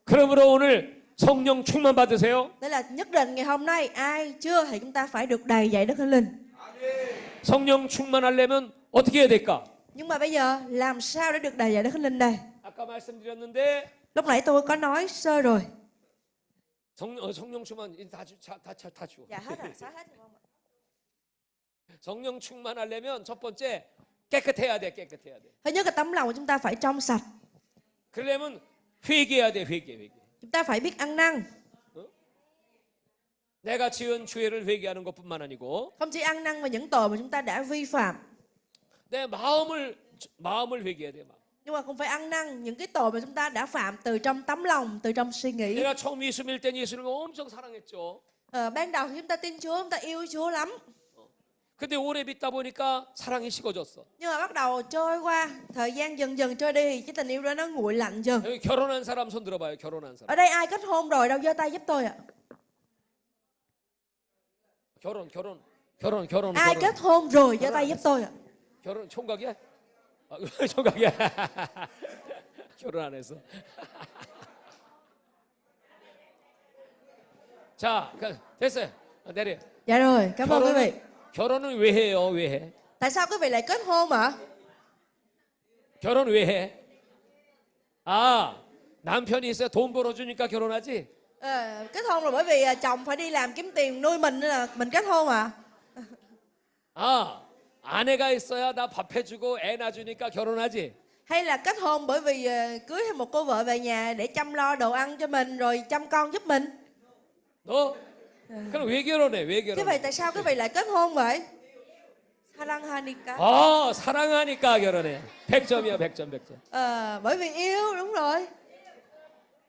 그러므로 오늘 성령 충만 받으세요. Đây là nhất định ngày hôm nay ai chưa thì chúng ta phải được đầy dạy Đức Thánh Linh. 성령 충만하려면 어떻게 해야 될까? Nhưng mà bây giờ làm sao để được đầy dạy Đức Thánh Linh đây? 아까 말씀드렸는데 Lúc nãy tôi có nói sơ rồi. 성령 충만 다 주. Dạ hết rồi, xóa hết rồi không ạ? 성령 충만하려면 첫 번째 깨끗해야 돼. Thứ nhất là tấm lòng của chúng ta phải trong sạch. 그러려면 회개해야 돼. 회개. Chúng ta phải biết ăn năn. 내가 지은 죄를 회개하는 것뿐만 아니고 Không chỉ ăn năn về những tội mà chúng ta đã vi phạm, 내 마음을 회개해야 돼. nhưng mà cũng phải ăn năn những cái tội mà chúng ta đã phạm từ trong tấm lòng, từ trong suy nghĩ. 내가 처음 예수 믿을 땐 예수님을 엄청 sa랑했죠. Ban đầu khi chúng ta tin Chúa, chúng ta yêu Chúa lắm. 근데 오래 믿다 보니까 사랑이 식어졌어. Nhưng mà bắt đầu trôi qua, thời gian dần dần trôi đi thì cái tình yêu đó nó nguội lạnh dần. 여기 결혼한 사람 손 들어봐요. 결혼한 사람. Ở đây ai kết hôn rồi đâu, giơ tay giúp tôi ạ. 결혼. Ai kết hôn rồi giơ tay giúp tôi ạ. 결혼 총각이야? 총각이야. 결혼 안 해서. 자, 됐어요. 내려. Dạ rồi, cảm ơn quý vị. 결혼은 왜 해요? 왜 해? Tại sao quý vị lại kết hôn ạ? 결혼 왜 해? 아, 남편이 있어야 돈 벌어주니까 결혼하지? Kết hôn là bởi vì chồng phải đi làm kiếm tiền nuôi mình nên là mình kết hôn ạ. 아, 아내가 있어야 나 밥 해주고 애 낳아주니까 결혼하지? Hay là kết hôn bởi vì cưới thêm một cô vợ về nhà để chăm lo đồ ăn cho mình rồi chăm con giúp mình. 너? 그럼 왜 결혼해? 왜 Thế 결혼해? vậy tại sao quý vị lại kết hôn vậy? 사랑하니까. 사랑하니까 결혼해. 100점이야, 100점, 100점. Bởi vì yêu, đúng rồi.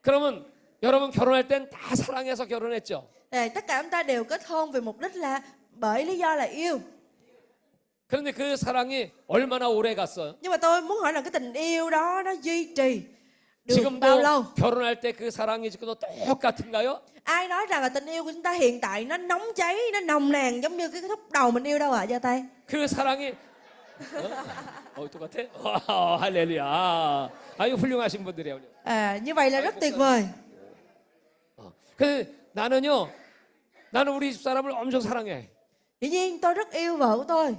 그러면 여러분 결혼할 땐 다 사랑해서 결혼했죠? Tất cả chúng ta đều kết hôn vì mục đích là bởi lý do là yêu. 그런데 그 사랑이 얼마나 오래 갔어요? Nhưng mà tôi muốn hỏi là cái tình yêu đó nó duy trì được bao 지금도 lâu? 결혼할 때 그 사랑이 지금도 똑같은가요? Ai nói rằng là tình yêu của chúng ta hiện tại nó nóng cháy, nó nồng nàn giống như cái lúc đầu mình yêu đâu ạ? Giơ tay. 그 사랑이 똑같아? 할렐루야. 아유 훌륭하신 분들이에요. Như vậy là rất tuyệt vời. 그 나는 우리 집 사람을 엄청 사랑해. Dĩ nhiên tôi rất yêu vợ của tôi.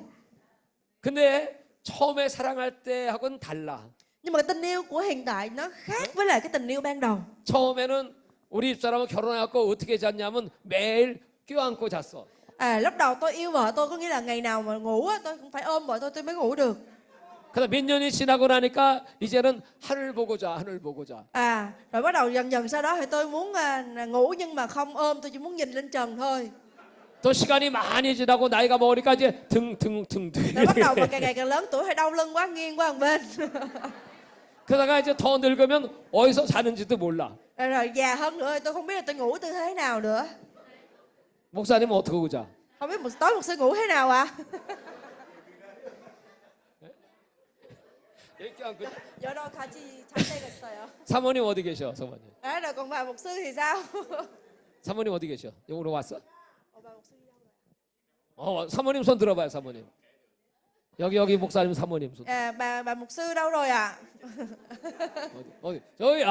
근데 처음에 사랑할 때하고는 달라. Nhưng mà cái tình yêu của hiện tại nó khác với lại cái tình yêu ban đầu. 처음에는 우리 집 사람은 결혼해갖고 어떻게 잤냐면 매일 껴안고 잤어. Lúc đầu tôi yêu vợ tôi có nghĩa là ngày nào mà ngủ á, tôi cũng phải ôm vợ tôi mới ngủ được. 그러다 몇 년이 지나고 나니까 이제는 하늘 보고 자, 하늘 보고 자. Rồi bắt đầu dần dần sau đó thì tôi muốn ngủ nhưng mà không ôm, tôi chỉ muốn nhìn lên trần thôi. 또 시간이 많이 지나고 나이가 먹으니까 이제 등. Rồi bắt đầu mà càng ngày càng lớn tuổi hay đau lưng quá, nghiêng qua một bên. 그러다가 이제 더 늙으면 어디서 자는지도 몰라. Rồi già hơn nữa tôi không biết là tôi ngủ tư thế nào nữa. 목사님은 어떻게 하고 자? Không biết tối một sư ngủ thế nào ạ? 여러 가지 장대가 있어요. 사모님 어디 계셔, 사모님? Rồi còn bà mục sư thì sao? 사모님 어디 계셔? 여기로 왔어? 사모님 손 들어봐요, 사모님. 여기 목사님 사모님 손. Bà mục sư đâu rồi ạ? 어디? 저기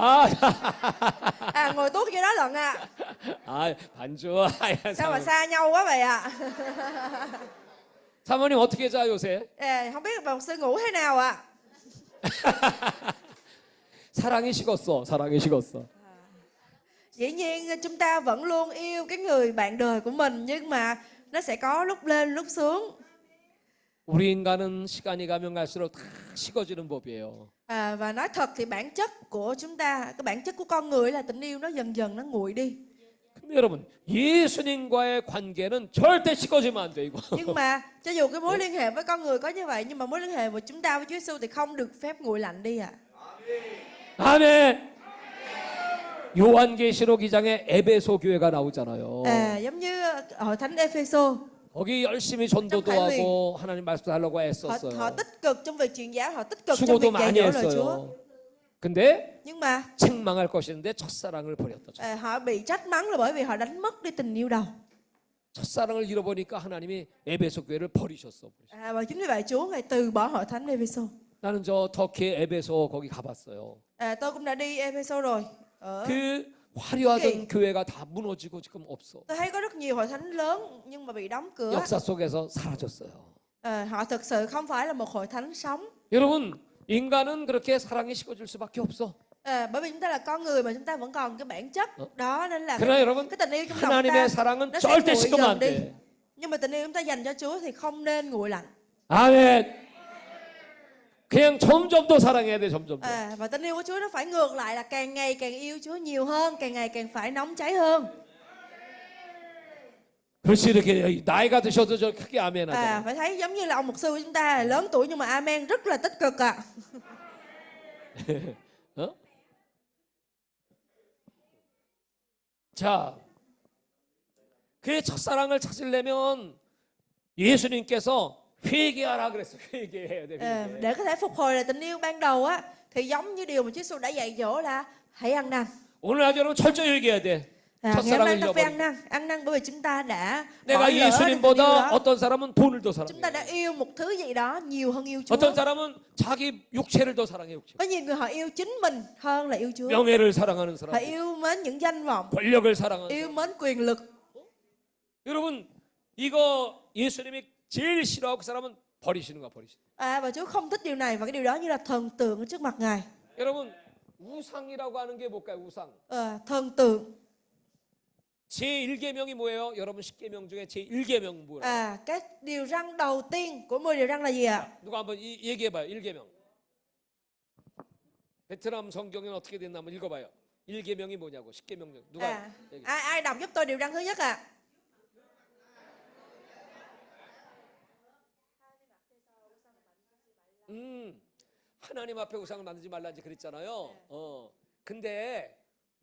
Ngồi tuốt dưới đó lận ạ. 반주. Sao mà xa nhau quá vậy ạ? 사모님 어떻게 자 요새? Không biết bà mục sư ngủ thế nào ạ? 사랑이 식었어. 사랑이 식었어. Dĩ nhiên chúng ta vẫn luôn yêu cái người bạn đời của mình, nhưng mà nó sẽ có lúc lên lúc xuống. 우리 인간은 시간이 가면 갈수록 다 식어지는 법이에요. Và nói thật thì bản chất của chúng ta, cái bản chất của con người là tình yêu nó dần dần nó nguội đi. 근데 여러분, 예수님과의 관계는 절대 식어지면 안 돼, 이거. Nhưng mà cho dù cái mối liên hệ với con người có như vậy, nhưng mà mối liên hệ của chúng ta với Chúa Giêsu thì không được phép nguội lạnh đi ạ. 아멘. 요한계시록 2장에 에베소 교회가 나오잖아요. Giống như hội thánh Epheso, 거기 열심히 전도도 하고 하나님 말씀 하려고 họ 애썼어요. tích cực trong việc truyền giáo, họ tích cực trong 수고도 việc dạy 많이 dỗ lời Chúa. 했어요. 근데 Nhưng mà 책망할 것인데 첫사랑을 버렸다. họ bị trách mắng là bởi vì họ đánh mất đi tình yêu đầu. 첫사랑을 잃어버리니까 하나님이 에베소 교회를 버리셨어. Và chính vì vậy Chúa ngài từ bỏ hội thánh Epheso. 나는 저 터키 에베소 거기 가봤어요. Tôi cũng đã đi Epheso rồi. 그 화려하던 교회가 다 무너지고 지금 없어. Tôi thấy có rất nhiều hội thánh lớn nhưng mà bị đóng cửa. 역사 속에서 사라졌어요. Họ thực sự không phải là một hội thánh sống. 여러분, 인간은 그렇게 사랑이 식어질 수밖에 없어. Bởi vì chúng ta là con người mà chúng ta vẫn còn cái bản chất đó, nên là 그러나 여러분, cái tình yêu trong lòng 하나님의 ta 사랑은 nó sẽ 절대 nguội 식으면 dần 안 đi. 돼. Nhưng mà tình yêu chúng ta dành cho Chúa thì không nên nguội lạnh. 아멘. 그냥 점점 더 사랑해야 돼, 점점 더. Và tình yêu của Chúa nó phải ngược lại là càng ngày càng yêu Chúa nhiều hơn, càng ngày càng phải nóng cháy hơn. 그렇지 이렇게 나이가 드셔도 저 크게 아멘하잖아. Phải thấy giống như là ông mục sư của chúng ta lớn tuổi nhưng mà amen rất là tích cực ạ. 자, 그의 첫사랑을 찾으려면 예수님께서 회개하라 그랬어. 회개해야 돼. 회개. Để có thể phục hồi lại tình yêu ban đầu á, thì giống như điều mà Chúa Giêsu đã dạy dỗ là hãy ăn năn. 오늘 아주 여러분 철저히 회개해야 돼. Ngày hôm nay 첫사랑을 ta phải 잃어버린. ăn năn bởi vì chúng ta đã 내가 bỏ lỡ cái tình yêu 예수님보다 đó. 어떤 사람은 돈을 더 Chúng ta đã 사랑해. yêu một thứ gì đó nhiều hơn yêu Chúa. 어떤 사람은 자기 육체를 더 사랑해. 육체. Có nhiều người họ yêu chính mình hơn là yêu Chúa. 명예를 사랑하는 Họ 사람, yêu mến những danh vọng, 권력을 사랑하는 yêu 사람. mến quyền lực. 여러분 이거 예수님이 제일 싫어하고 그 사람은 버리시는 거야, 버리시는. Và Chúa không thích điều này và cái điều đó như là thần tượng ở trước mặt Ngài. 여러분 우상이라고 하는 게 뭘까요? 우상. Thần tượng. 제1계명이 뭐예요? 여러분 10계명 중에 제1계명 뭐예요? Cái điều răn đầu tiên của 10 điều răn là gì ạ? 누가 한번 얘기해 봐요. 1계명. 베트남 성경에는 어떻게 됐나 한번 읽어 봐요. 1계명이 뭐냐고. 10계명 중 누가 얘기해. Ai đọc giúp tôi điều răn thứ nhất ạ? 하나님 앞에 우상을 만들지 말라 이제 그랬잖아요. 근데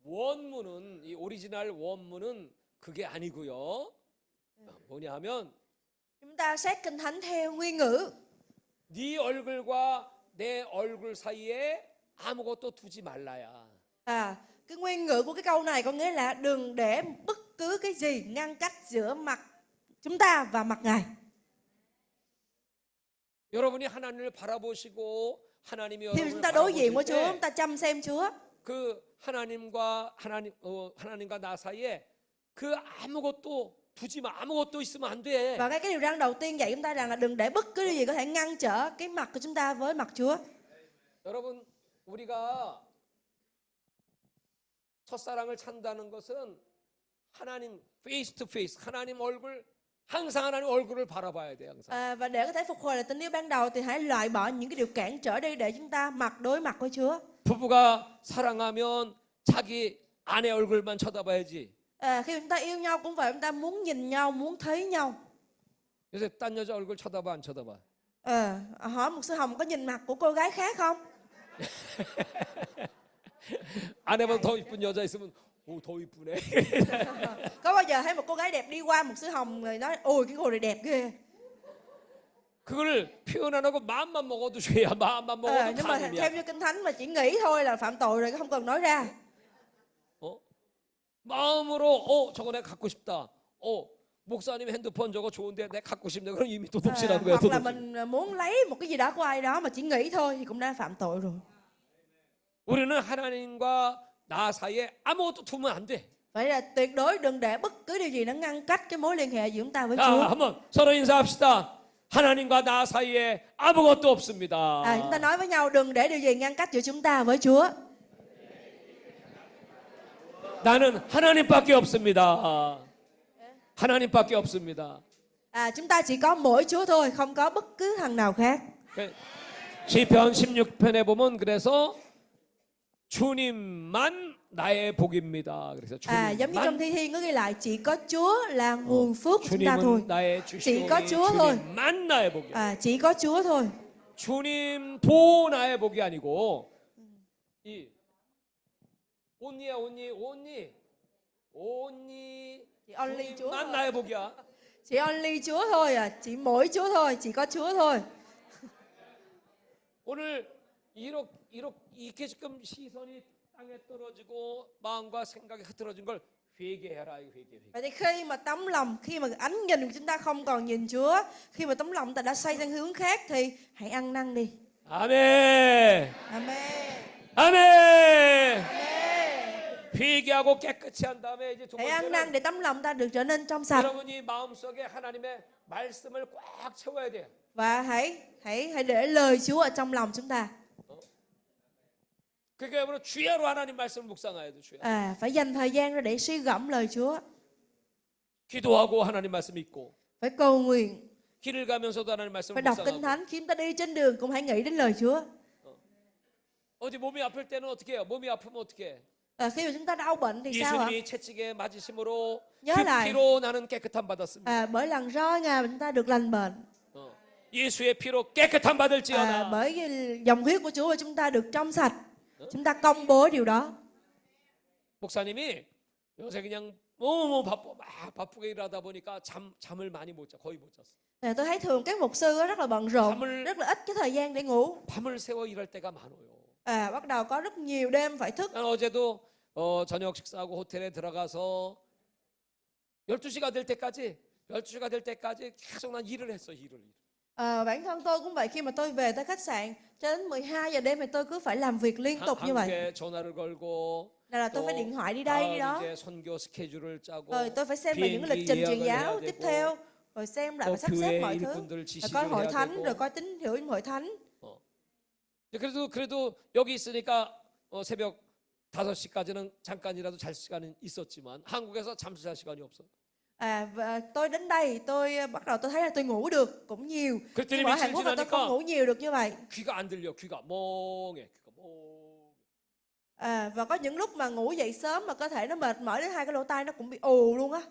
원문은 이 오리지널 원문은 그게 아니고요. 뭐냐 하면 Chúng ta xét kinh thánh theo nguyên ngữ. 네 얼굴과 내 얼굴 사이에 아무것도 두지 말라야. Cái nguyên ngữ của cái câu này có nghĩa là đừng để bất cứ cái gì ngăn cách giữa mặt chúng ta và mặt Ngài. 여러분이 하나님을 바라보시고 하나님이 Khi 여러분을 chúng ta đối diện với 바라보실 Chúa, 때 chúng ta chăm xem Chúa. 그 하나님과 나 사이에 그 아무것도 두지 마. 아무것도 있으면 안 돼. Và cái điều răn đầu tiên dạy chúng ta rằng là đừng để bất cứ điều gì có thể ngăn trở cái mặt của chúng ta với mặt Chúa. 여러분 우리가 첫사랑을 찾는다는 것은 하나님 페이스 투 페이스 하나님 얼굴 항상 하나님 얼굴을 바라봐야 돼 항상. Và để có thể phục hồi lại tình yêu ban đầu thì hãy loại bỏ những cái điều cản trở đi để chúng ta đối mặt với Chúa. 부부가 사랑하면 자기 아내 얼굴만 쳐다봐야지. Khi chúng ta yêu nhau cũng vậy, chúng ta muốn nhìn nhau, muốn thấy nhau. 요새 딴 여자 얼굴 쳐다봐 안 쳐다봐? Hỏi một sư Hồng có nhìn mặt của cô gái khác không? 아내보다 더 이쁜 여자 있으면 오 더 이쁘네. Có bao giờ thấy một cô gái đẹp đi qua một sư Hồng rồi nói ôi cái cô này đẹp ghê. 그걸 표현 안 하고 마음만 먹어도 죄야. 마음만 먹어도 Nhưng mà theo 간음이야. như kinh thánh mà chỉ nghĩ thôi là phạm tội rồi, không cần nói ra. 마음으로 저거 내가 갖고 싶다. 목사님 핸드폰 저거 좋은데 내가 갖고 싶네. 그럼 이미 도둑질하는 거야. Hoặc là 도둑질. mình muốn lấy một cái gì đó của ai đó mà chỉ nghĩ thôi thì cũng đã phạm tội rồi. 우리는 하나님과 나 사이에 아무것도 두면 안 돼. Vậy là tuyệt đối đừng để bất cứ điều gì nó ngăn cách cái mối liên hệ giữa chúng ta với 자, Chúa. 한번 서로 인사합시다. 하나님과 나 사이에 아무것도 없습니다. Chúng ta nói với nhau đừng để điều gì ngăn cách giữa chúng ta với Chúa. 나는 하나님밖에 없습니다. 하나님밖에 없습니다. Chúng ta chỉ có mỗi Chúa thôi, không có bất cứ thằng nào khác. 시편 16편에 보면 그래서 주님만 나의 복입니다. 그래서 Giống như trong Thi Thiên có ghi lại chỉ có Chúa là nguồn phước của chúng ta thôi. 주님은 나의 Chỉ có 주시오니 Chúa thôi. 주님만 나의 복이야. Chỉ có Chúa thôi. 주님도 나의 복이 아니고 이 온니야 온니 Chỉ only Chúa 주님만 thôi. 나의 복이야. Chỉ only Chúa thôi chỉ mỗi Chúa thôi, chỉ có Chúa thôi. 오늘 이렇게 지금 시선이 땅에 떨어지고 마음과 생각이 흐트러진 걸 회개해라. 회개. Vậy thì khi mà tấm lòng, khi mà ánh nhìn của chúng ta không còn nhìn Chúa, khi mà tấm lòng ta đã xoay sang hướng khác thì hãy ăn năn đi. 아멘. Amen. 아멘. Amen. 회개하고 깨끗이 한 다음에 이제 두 Hãy ăn năn 번째는 để tấm lòng ta được trở nên trong sạch. 여러분이 마음속에 하나님의 말씀을 꽉 채워야 돼요. Và hãy để lời Chúa ở trong lòng chúng ta. 그러니까 여러분 주야로 하나님 말씀을 묵상해야 돼. 주야. Phải dành thời gian ra để suy gẫm lời Chúa. 기도하고 하나님 말씀 읽고 Phải cầu nguyện, 길을 가면서도 하나님 말씀을 phải đọc kinh 묵상하고 thánh. Khi chúng ta đi trên đường cũng hãy nghĩ đến lời Chúa. 어디 몸이 아플 때는 어떻게 해요? 몸이 아프면 어떻게 해? Khi mà chúng ta đau bệnh thì sao ạ? 예수님이 채찍에 맞으심으로 nhớ 그 lại. 피로 나는 깨끗함 받았습니다. Bởi lần roi Ngài mà chúng ta được lành bệnh. 예수의 피로 깨끗함 받을지어다. Bởi vì dòng huyết của Chúa mà chúng ta được trong sạch. Chúng ta công bố điều đó. 목사님이 요새 그냥 너무 바쁘게 일하다 보니까 잠을 많이 못 자. 거의 못 잤어. Tôi thấy thường các mục sư rất là bận rộn, rất là ít cái thời gian để ngủ. 밤을 새워 일할 때가 많아요. Bắt đầu có rất nhiều đêm phải thức. 난 어제도 저녁 식사하고 호텔에 들어가서 12시가 될 때까지 계속 난 일을 했어. 일을. Bản thân tôi cũng vậy, khi mà tôi về tới khách sạn cho đến 12 giờ đêm thì tôi cứ phải làm việc liên tục như vậy. 한국에 전화를 걸고 Nào là tôi phải điện thoại đi đây đi đó. 이제 선교 스케줄을 짜고 Rồi tôi phải xem về những cái lịch trình truyền giáo tiếp theo, rồi xem lại và sắp xếp mọi thứ. Rồi coi hội thánh, rồi coi tín hiệu hội thánh. 그래도 여기 있으니까 새벽 5시까지는 잠깐이라도 잘 시간은 있었지만 한국에서 잠잘 시간이 없어. Và tôi đến đây tôi bắt đầu tôi thấy là tôi ngủ được cũng nhiều. 그랬더니 Nhưng mà ở Hàn 며칠 Quốc là tôi không 지나니까 ngủ nhiều được như vậy. 귀가 안 들려. 귀가 멍해. Và có những lúc mà ngủ dậy sớm mà cơ thể nó mệt mỏi đến hai cái lỗ tai nó cũng bị ù luôn á.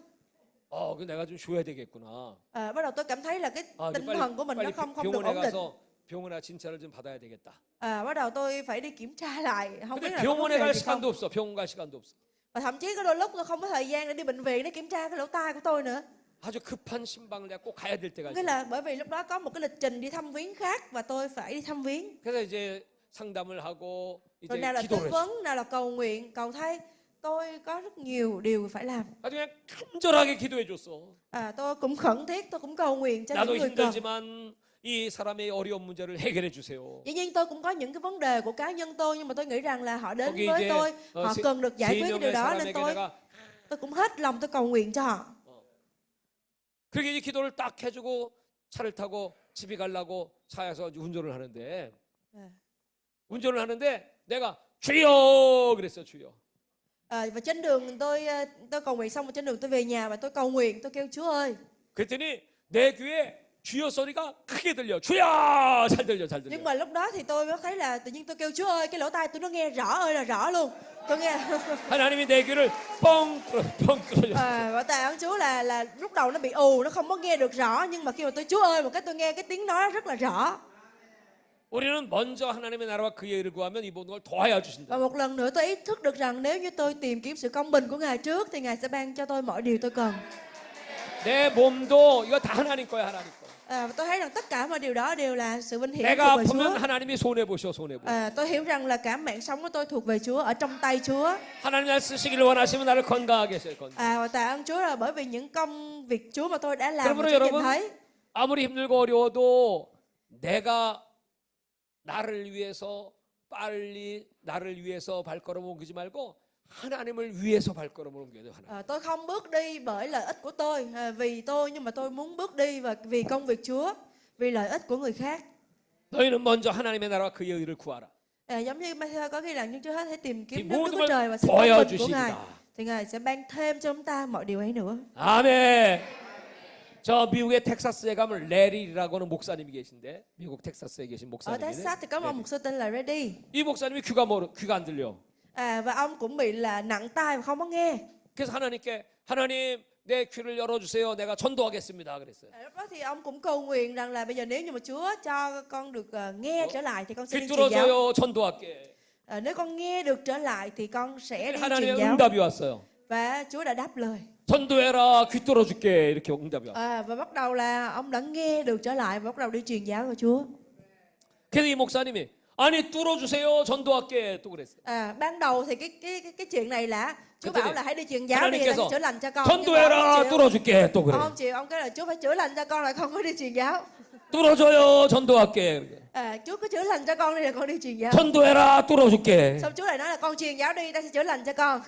그 내가 좀 쉬어야 되겠구나. Bắt đầu tôi cảm thấy là cái tinh 빨리, thần của mình nó 빨리 không được 병원에 ổn định. 가서 병원에 진찰을 좀 받아야 되겠다. Bắt đầu tôi phải đi kiểm tra lại, không biết 근데 là có vấn 병원에 đề 갈 gì không. 시간도 없어. 병원 갈 시간도 없어. Và thậm chí có đôi lúc tôi không có thời gian để đi bệnh viện để kiểm tra cái lỗ tai của tôi nữa. 아주 급한 신방을 내가 꼭 가야 될 때가 Nghĩa 있어. là bởi vì lúc đó có một cái lịch trình đi thăm viếng khác và tôi phải đi thăm viếng. 그래서 이제 상담을 하고 이제 Rồi nào là tư 기도를 해. vấn, nào là cầu nguyện, cầu thay. Tôi có rất nhiều điều phải làm. 아주 그냥 간절하게 기도해 줬어. Tôi cũng khẩn thiết, tôi cũng cầu nguyện cho 나도 những người cần. 힘들지만 이 사람의 어려운 문제를 해결해 주세요. Dĩ nhiên tôi cũng có những cái vấn đề của cá nhân tôi, nhưng mà tôi nghĩ rằng là họ đến 거기 với 이제 tôi, họ cần được giải 세 quyết cái điều 명의 đó nên 사람에게 tôi 내가 cũng hết lòng tôi cầu nguyện cho họ. 그렇게 이제 기도를 딱 해주고 차를 타고 집에 가려고 차에서 운전을 하는데 내가 주여 그랬어. 주여. Và trên đường tôi cầu nguyện xong, và trên đường tôi về nhà và tôi cầu nguyện, tôi kêu Chúa ơi. 그랬더니 내 귀에 주여 소리가 크게 들려. 주여 잘 들려. Nhưng mà lúc đó thì tôi mới thấy là tự nhiên tôi kêu Chúa ơi, cái lỗ tai tôi nó nghe rõ ơi là rõ luôn. Tôi nghe. 하나님이 내 귀를 뻥 뚫어줬어. Và tạ ơn Chúa là lúc đầu nó bị ù, nó không có nghe được rõ, nhưng mà khi mà tôi Chúa ơi một cái tôi nghe cái tiếng nói rất là rõ. 우리는 먼저 하나님의 나라와 그의 의를 구하면 이 모든 걸 더하여 주신다. Và một lần nữa tôi ý thức được rằng nếu như tôi tìm kiếm sự công bình của Ngài trước thì Ngài sẽ ban cho tôi mọi điều tôi cần. 내 몸도 이거 다 하나님 거야. 하나님 거. Và tôi thấy rằng tất cả mọi điều đó đều là sự vinh hiển 내가 thuộc về Chúa. 아프면 하나님이 손해 보셔. Tôi hiểu rằng là cả mạng sống của tôi thuộc về Chúa, ở trong tay Chúa. 하나님 날 쓰시기를 원하시면 나를 건강하게 하셔요. 건강. Và tạ ơn Chúa là bởi vì những công việc Chúa mà tôi đã làm 그러므로 mà Chúa nhìn 여러분 thấy. 아무리 힘들고 어려워도 내가 나를 위해서 빨리 나를 위해서 발걸음을 옮기지 말고 하나님을 위해서 발걸음을 옮겨야 돼요. 하나님. Tôi không bước đi bởi lợi ích của tôi, vì tôi, nhưng mà tôi muốn bước đi và vì công việc Chúa, vì lợi ích của người khác. 너희는 먼저 하나님의 나라와 그의 의를 구하라. Giống như Matthew có ghi là nhưng trước hết hãy tìm thì kiếm nước Đức 모든 Chúa Trời và 걸 sự công 더하여 bình của Ngài, 주시리라. thì Ngài sẽ ban thêm cho chúng ta mọi điều ấy nữa. 아멘. 저 미국의 텍사스에 가면 레리라고 하는 목사님이 계신데 미국 텍사스에 계신 Ở 목사님인데 Texas thì có một mục sư tên là Reddy. 이 목사님이 귀가 안 들려. Và ông cũng bị là nặng tai và không có nghe. 그래서 하나님께 하나님 내 귀를 열어주세요. 내가 전도하겠습니다. 그랬어요. Lúc đó thì ông cũng cầu nguyện rằng là bây giờ nếu như mà Chúa cho con được nghe trở lại thì con sẽ 귀 đi truyền giáo. 뚫어줘요. 전도할게. Nếu con nghe được trở lại thì con sẽ đi truyền 하나님의 giáo. 응답이 왔어요. Và Chúa đã đáp lời. 전도해라. 귀 뚫어줄게. 이렇게 응답이 왔어요. Và bắt đầu là ông đã nghe được trở lại và bắt đầu đi truyền giáo của Chúa. 그래서 이 목사님이 아니 뚫어주세요. 전도할게. 또 그랬어요. Ban đầu thì cái chuyện này là Chúa 그랬더니 bảo là hãy đi truyền giáo đi, 하나님께서 chữa lành cho con. Nhưng mà 전도해라. 뚫어줄게. 또 ông 그래. không chịu, ông cái là Chúa phải chữa lành cho con là con mới đi truyền giáo. 뚫어줘요. 전도할게. Chúa cứ chữa lành cho con đi là con đi truyền giáo. 전도해라. 뚫어줄게. Xong Chúa lại nói là con truyền giáo đi, ta sẽ chữa lành cho con.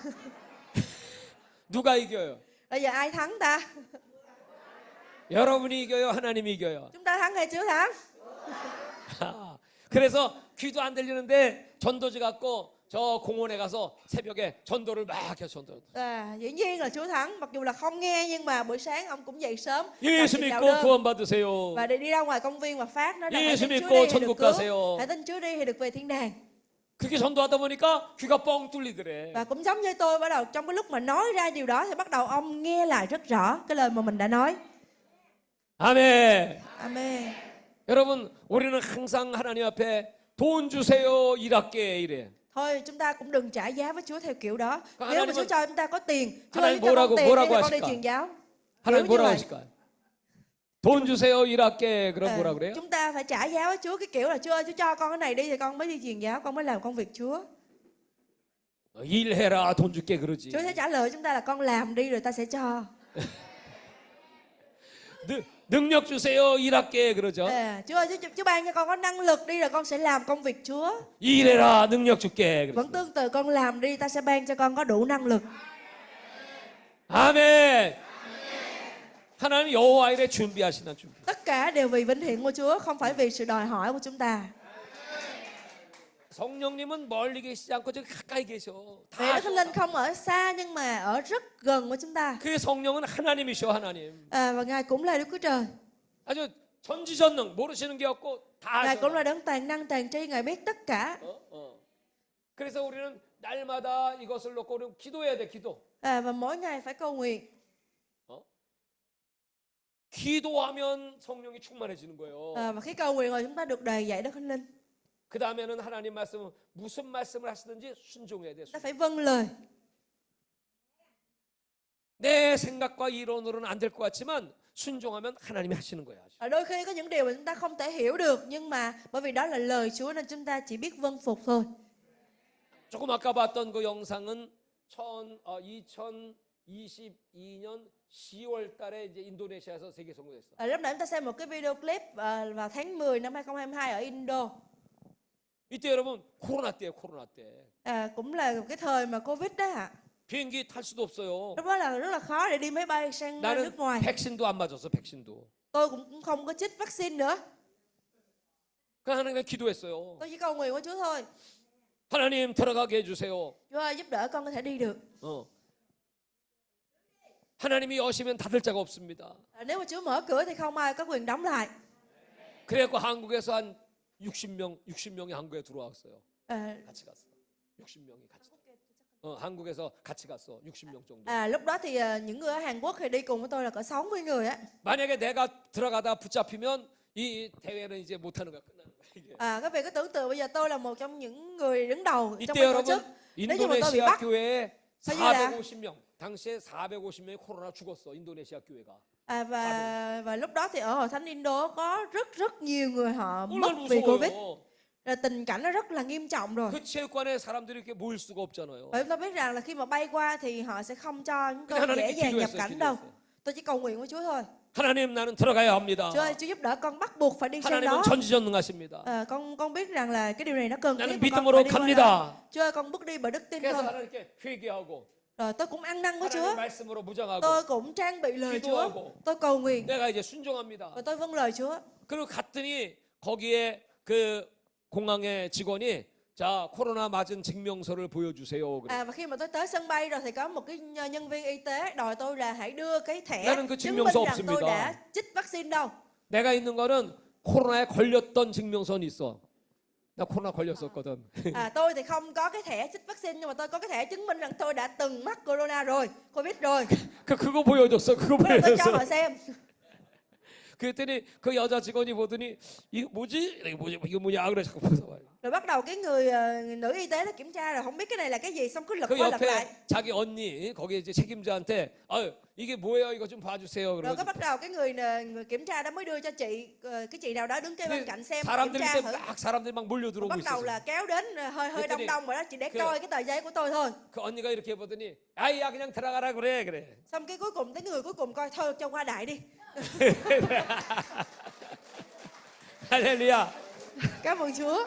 누가 이겨요? Bây giờ ai thắng ta? 여러분이 이겨요. 하나님이 이겨요. Chúng ta thắng hay Chúa thắng? 그래서 귀도 안 들리는데 전도지 갖고 저 공원에 가서 새벽에 전도를 막 해서 전도. Dĩ nhiên là Chúa thắng, mặc dù là không nghe, nhưng mà buổi sáng ông cũng dậy sớm 예수 làm đạo 믿고 đơn. 구원 받으세요. Và đi ra ngoài công viên và phát nói rằng hãy 예수 tin Chúa 믿고 đi thì 천국 được cứu, 가세요. hãy tin Chúa đi thì được về thiên đàng. 그렇게 전도하다 보니까 귀가 뻥 뚫리더래. Và cũng giống như tôi, bắt đầu trong cái lúc mà nói ra điều đó thì bắt đầu ông nghe lại rất rõ cái lời mà mình đã nói. 아멘. Amen. 여러분, 우리는 항상 하나님 앞에 돈 주세요. 일할게 이래. Thôi chúng ta cũng đừng trả giá với Chúa theo kiểu đó. Còn Nếu mà 하나님은- Chúa cho chúng ta có tiền, Chúa 하나님 ơi cho con tiền 뭐라고 để con đi 하실까? truyền giáo. 하나님 Kiểu như 뭐라고 vậy. 하실까요? 돈 주세요. 일할게. 그럼 뭐라 그래요? Chúng ta phải trả giá với Chúa cái kiểu là Chúa ơi, Chúa cho con cái này đi thì con mới đi truyền giáo, con mới làm công việc Chúa. 일해라 돈 줄게 그러지. Chúa sẽ trả lời chúng ta là con làm đi rồi ta sẽ cho. 능력 주세요 일할게 그러죠. Chúa ơi, Chúa ban cho con có năng lực đi rồi con sẽ làm công việc Chúa. 일해라 능력 줄게. Vẫn tương tự, con làm đi ta sẽ ban cho con có đủ năng lực. 아멘. 하나님 여호와 일에 준비하시는 준비. Tất cả đều vì vinh hiển của Chúa, không phải vì sự đòi hỏi của chúng ta. 성령님은 멀리 계시지 않고 저기 가까이 계셔. Vì Đức Thánh Linh không ở xa nhưng mà ở rất gần với chúng ta. 그 성령은 하나님이셔 하나님. Và Ngài cũng là Đức Chúa Trời. 아주 전지전능 모르시는 게 없고 다 Ngài 아셔. cũng là đấng toàn năng toàn tri, Ngài biết tất cả. 그래서 우리는 날마다 이것을 놓고 우리는 기도해야 돼 기도. Và mỗi ngày phải cầu nguyện. 기도하면 성령이 충만해지는 거예요. Và khi cầu nguyện rồi chúng ta được đầy dạy Đức Thánh Linh. 그 다음에는 하나님 말씀은 무슨 말씀을 하시든지 순종해야 돼. Ta phải vâng lời. 내 생각과 이론으로는 안 될 것 같지만 순종하면 하나님이 하시는 거야. Đôi khi có những điều mà chúng ta không thể hiểu được, nhưng mà bởi vì đó là lời Chúa nên chúng ta chỉ biết vâng phục thôi. 조금 아까 봤던 그 영상은 2022년 10월 달에 이제 인도네시아에서 세계 선거됐어. Lúc nãy chúng ta xem một cái video clip vào tháng 10 năm 2022 ở Indo. 이때 여러분 코로나 때예요, 코로나 때. Cũng là cái thời mà Covid đó ạ. 비행기 탈 수도 없어요. Lúc đó là rất là khó để đi máy bay sang 나는 nước ngoài. 백신도 안 맞았어, 백신도. Tôi cũng không có chích vaccine nữa. 그 하나님께 기도했어요. Tôi chỉ cầu nguyện với Chúa thôi. 하나님 들어가게 해주세요. Chúa ơi, giúp đỡ con có thể đi được. 하나님이 여시면 닫을 자가 없습니다. Nếu mà Chúa mở cửa thì không ai có quyền đóng lại. 그래갖고 한국에서 한 60명이 한국에 들어왔어요. 같이 갔어. 60명이 같이. 한국에서 같이 갔어. 60명 정도. Lúc đó thì những người ở Hàn Quốc thì đi cùng với tôi là cỡ 60 người á. 만약에 내가 들어가다 붙잡히면 이 대회는 이제 못 하는 거야. 끝나는 거야 이게. Các vị cứ tưởng tượng bây giờ tôi là một trong những người đứng đầu trong 이때 ban tổ chức. 여러분 Nếu như mà tôi bị 인도네시아 bắt, 교회에 sao như là 450명. 당시에 450명이 코로나 죽었어. 인도네시아 교회가. và lúc đó thì ở hội thánh Indo có rất nhiều người họ mất 얼마나 vì Covid. 무서워요. Rồi tình cảnh nó rất là nghiêm trọng rồi. 그 체육관에 사람들이 이렇게 모일 수가 없잖아요. Và chúng ta biết rằng là khi mà bay qua thì họ sẽ không cho chúng tôi 하나님께 dễ dàng nhập 기도했어요, cảnh đâu. 기도했어요. Tôi chỉ cầu nguyện với Chúa thôi. 하나님 나는 들어가야 합니다. Chúa ơi, Chúa giúp đỡ con, bắt buộc phải đi sang 하나님은 đó. 전지전능하십니다. Con biết rằng là cái điều này nó cần thiết 나는 mà con 믿음으로 phải đi qua đó. 갑니다. Chúa ơi, con bước đi bởi đức tin 그래서 thôi. 하나님께 회개하고 Rồi tôi cũng ăn năn với 하나님 Chúa. 말씀으로 무장하고 Tôi cũng trang bị lời Chúa. 기도하고 Tôi cầu nguyện 내가 이제 순종합니다. và tôi vâng lời Chúa. 그리고 갔더니 거기에 그 공항의 직원이 자 코로나 맞은 증명서를 보여주세요. 그래. Và khi mà tôi tới sân bay rồi thì có một cái nhân viên y tế đòi tôi là hãy đưa cái thẻ 나는 그 chứng minh 증명서 rằng tôi 없습니다. đã chích vaccine đâu. 내가 있는 거는 코로나에 걸렸던 증명서는 있어. 나 코로나 걸렸었거든. Tôi thì không có cái thẻ chích vaccine nhưng mà tôi có cái thẻ chứng minh rằng tôi đã từng mắc corona rồi, Covid rồi. 그거 보여줬어. 그거 Thế là tôi cho 보여줬어. họ xem. 그랬더니 그 여자 직원이 보더니 이거 뭐지? 이거 뭐냐? 그래 자꾸 보서 봐요. Rồi bắt đầu cái người nữ y tế nó kiểm tra rồi không biết cái này là cái gì, xong cứ lật 그 qua lật lại. 옆에 자기 언니 거기 이제 책임자한테 아유 이게 뭐예요? 이거 좀 봐주세요. Rồi 그러고 có bắt đầu cái người kiểm tra đó mới đưa cho chị, cái chị nào đó đứng kế bên cạnh xem kiểm 사람들이 tra 이제 thử. 막 사람들이 막 몰려 들어오고 Bắt đầu 있었어. là kéo đến hơi đông đông rồi đó, chị để Cái- coi cái tờ giấy của tôi thôi. 그 언니가 이렇게 보더니 아이야 그냥 들어가라 그래. Xong cái cuối cùng tới người cuối cùng coi thôi cho qua đại đi. 할렐루야. Cảm ơn Chúa.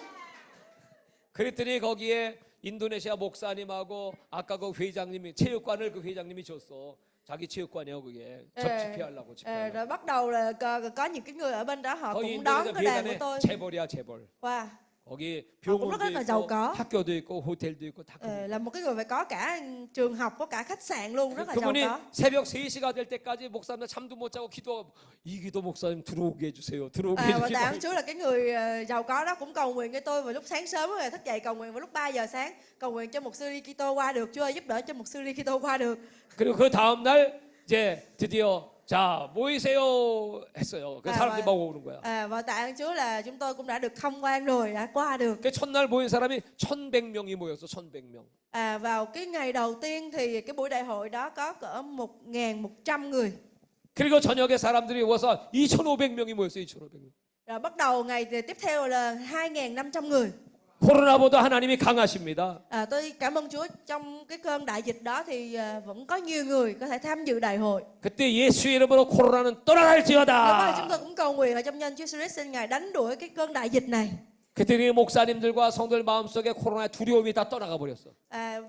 그랬더니 거기에 인도네시아 목사님하고 아까 그 회장님이 체육관을 그 회장님이 줬어. 자기 체육관이요 그게 집회하려고 집회하려고. Rồi bắt đầu là có những cái người ở bên đó họ 거기 cũng đón 인도네시아 cái đàn của 비단에 tôi. 재벌이야 재벌. Wow. 거기 cũng 병원도 rất là giàu 있고 có. 학교도 있고 호텔도 있고 다. Là một cái người phải có cả trường học, có cả khách sạn luôn, rất là giàu 그분이 có. 새벽 3시가 될 때까지 목사님 잠도 못 자고 기도하고 이기도 목사님 들어오게 해주세요. 들어오게 Và tạ ơn 해주세요. Chúa là cái người giàu có đó cũng cầu nguyện cho tôi vào lúc sáng sớm rồi thức dậy cầu nguyện vào lúc 3 giờ sáng, cầu nguyện cho mục sư Ly Kitô qua được. Chúa ơi, giúp đỡ cho mục sư Ly Kitô qua được. 그리고 그 다음 날 이제 드디어 자 모이세요 했어요. 그 사람들이 막 오는 거야. Và tạ ơn Chúa là chúng tôi cũng đã được thông quan rồi, đã qua được. 그 첫날 모인 사람이 1,100명이 모였어. 1,100명. Vào cái ngày đầu tiên thì cái buổi đại hội đó có cỡ 1.100 người. 그리고 저녁에 사람들이 와서 2,500명이 모였어. 2,500명. Rồi bắt đầu ngày tiếp theo là 2.500 người. 코로나보다 하나님이 강하십니다. Tôi cảm ơn Chúa trong cái cơn đại dịch đó thì vẫn có nhiều người có thể tham dự đại hội. 그때 예수 이름으로 코로나는 Lúc đó thì chúng 떠나갈지어다. tôi cũng cầu nguyện ở trong danh Chúa Jesus xin Ngài đánh đuổi cái cơn đại dịch này. 그때 그 목사님들과 성도들 마음속에 코로나의 두려움이 다 떠나가 버렸어.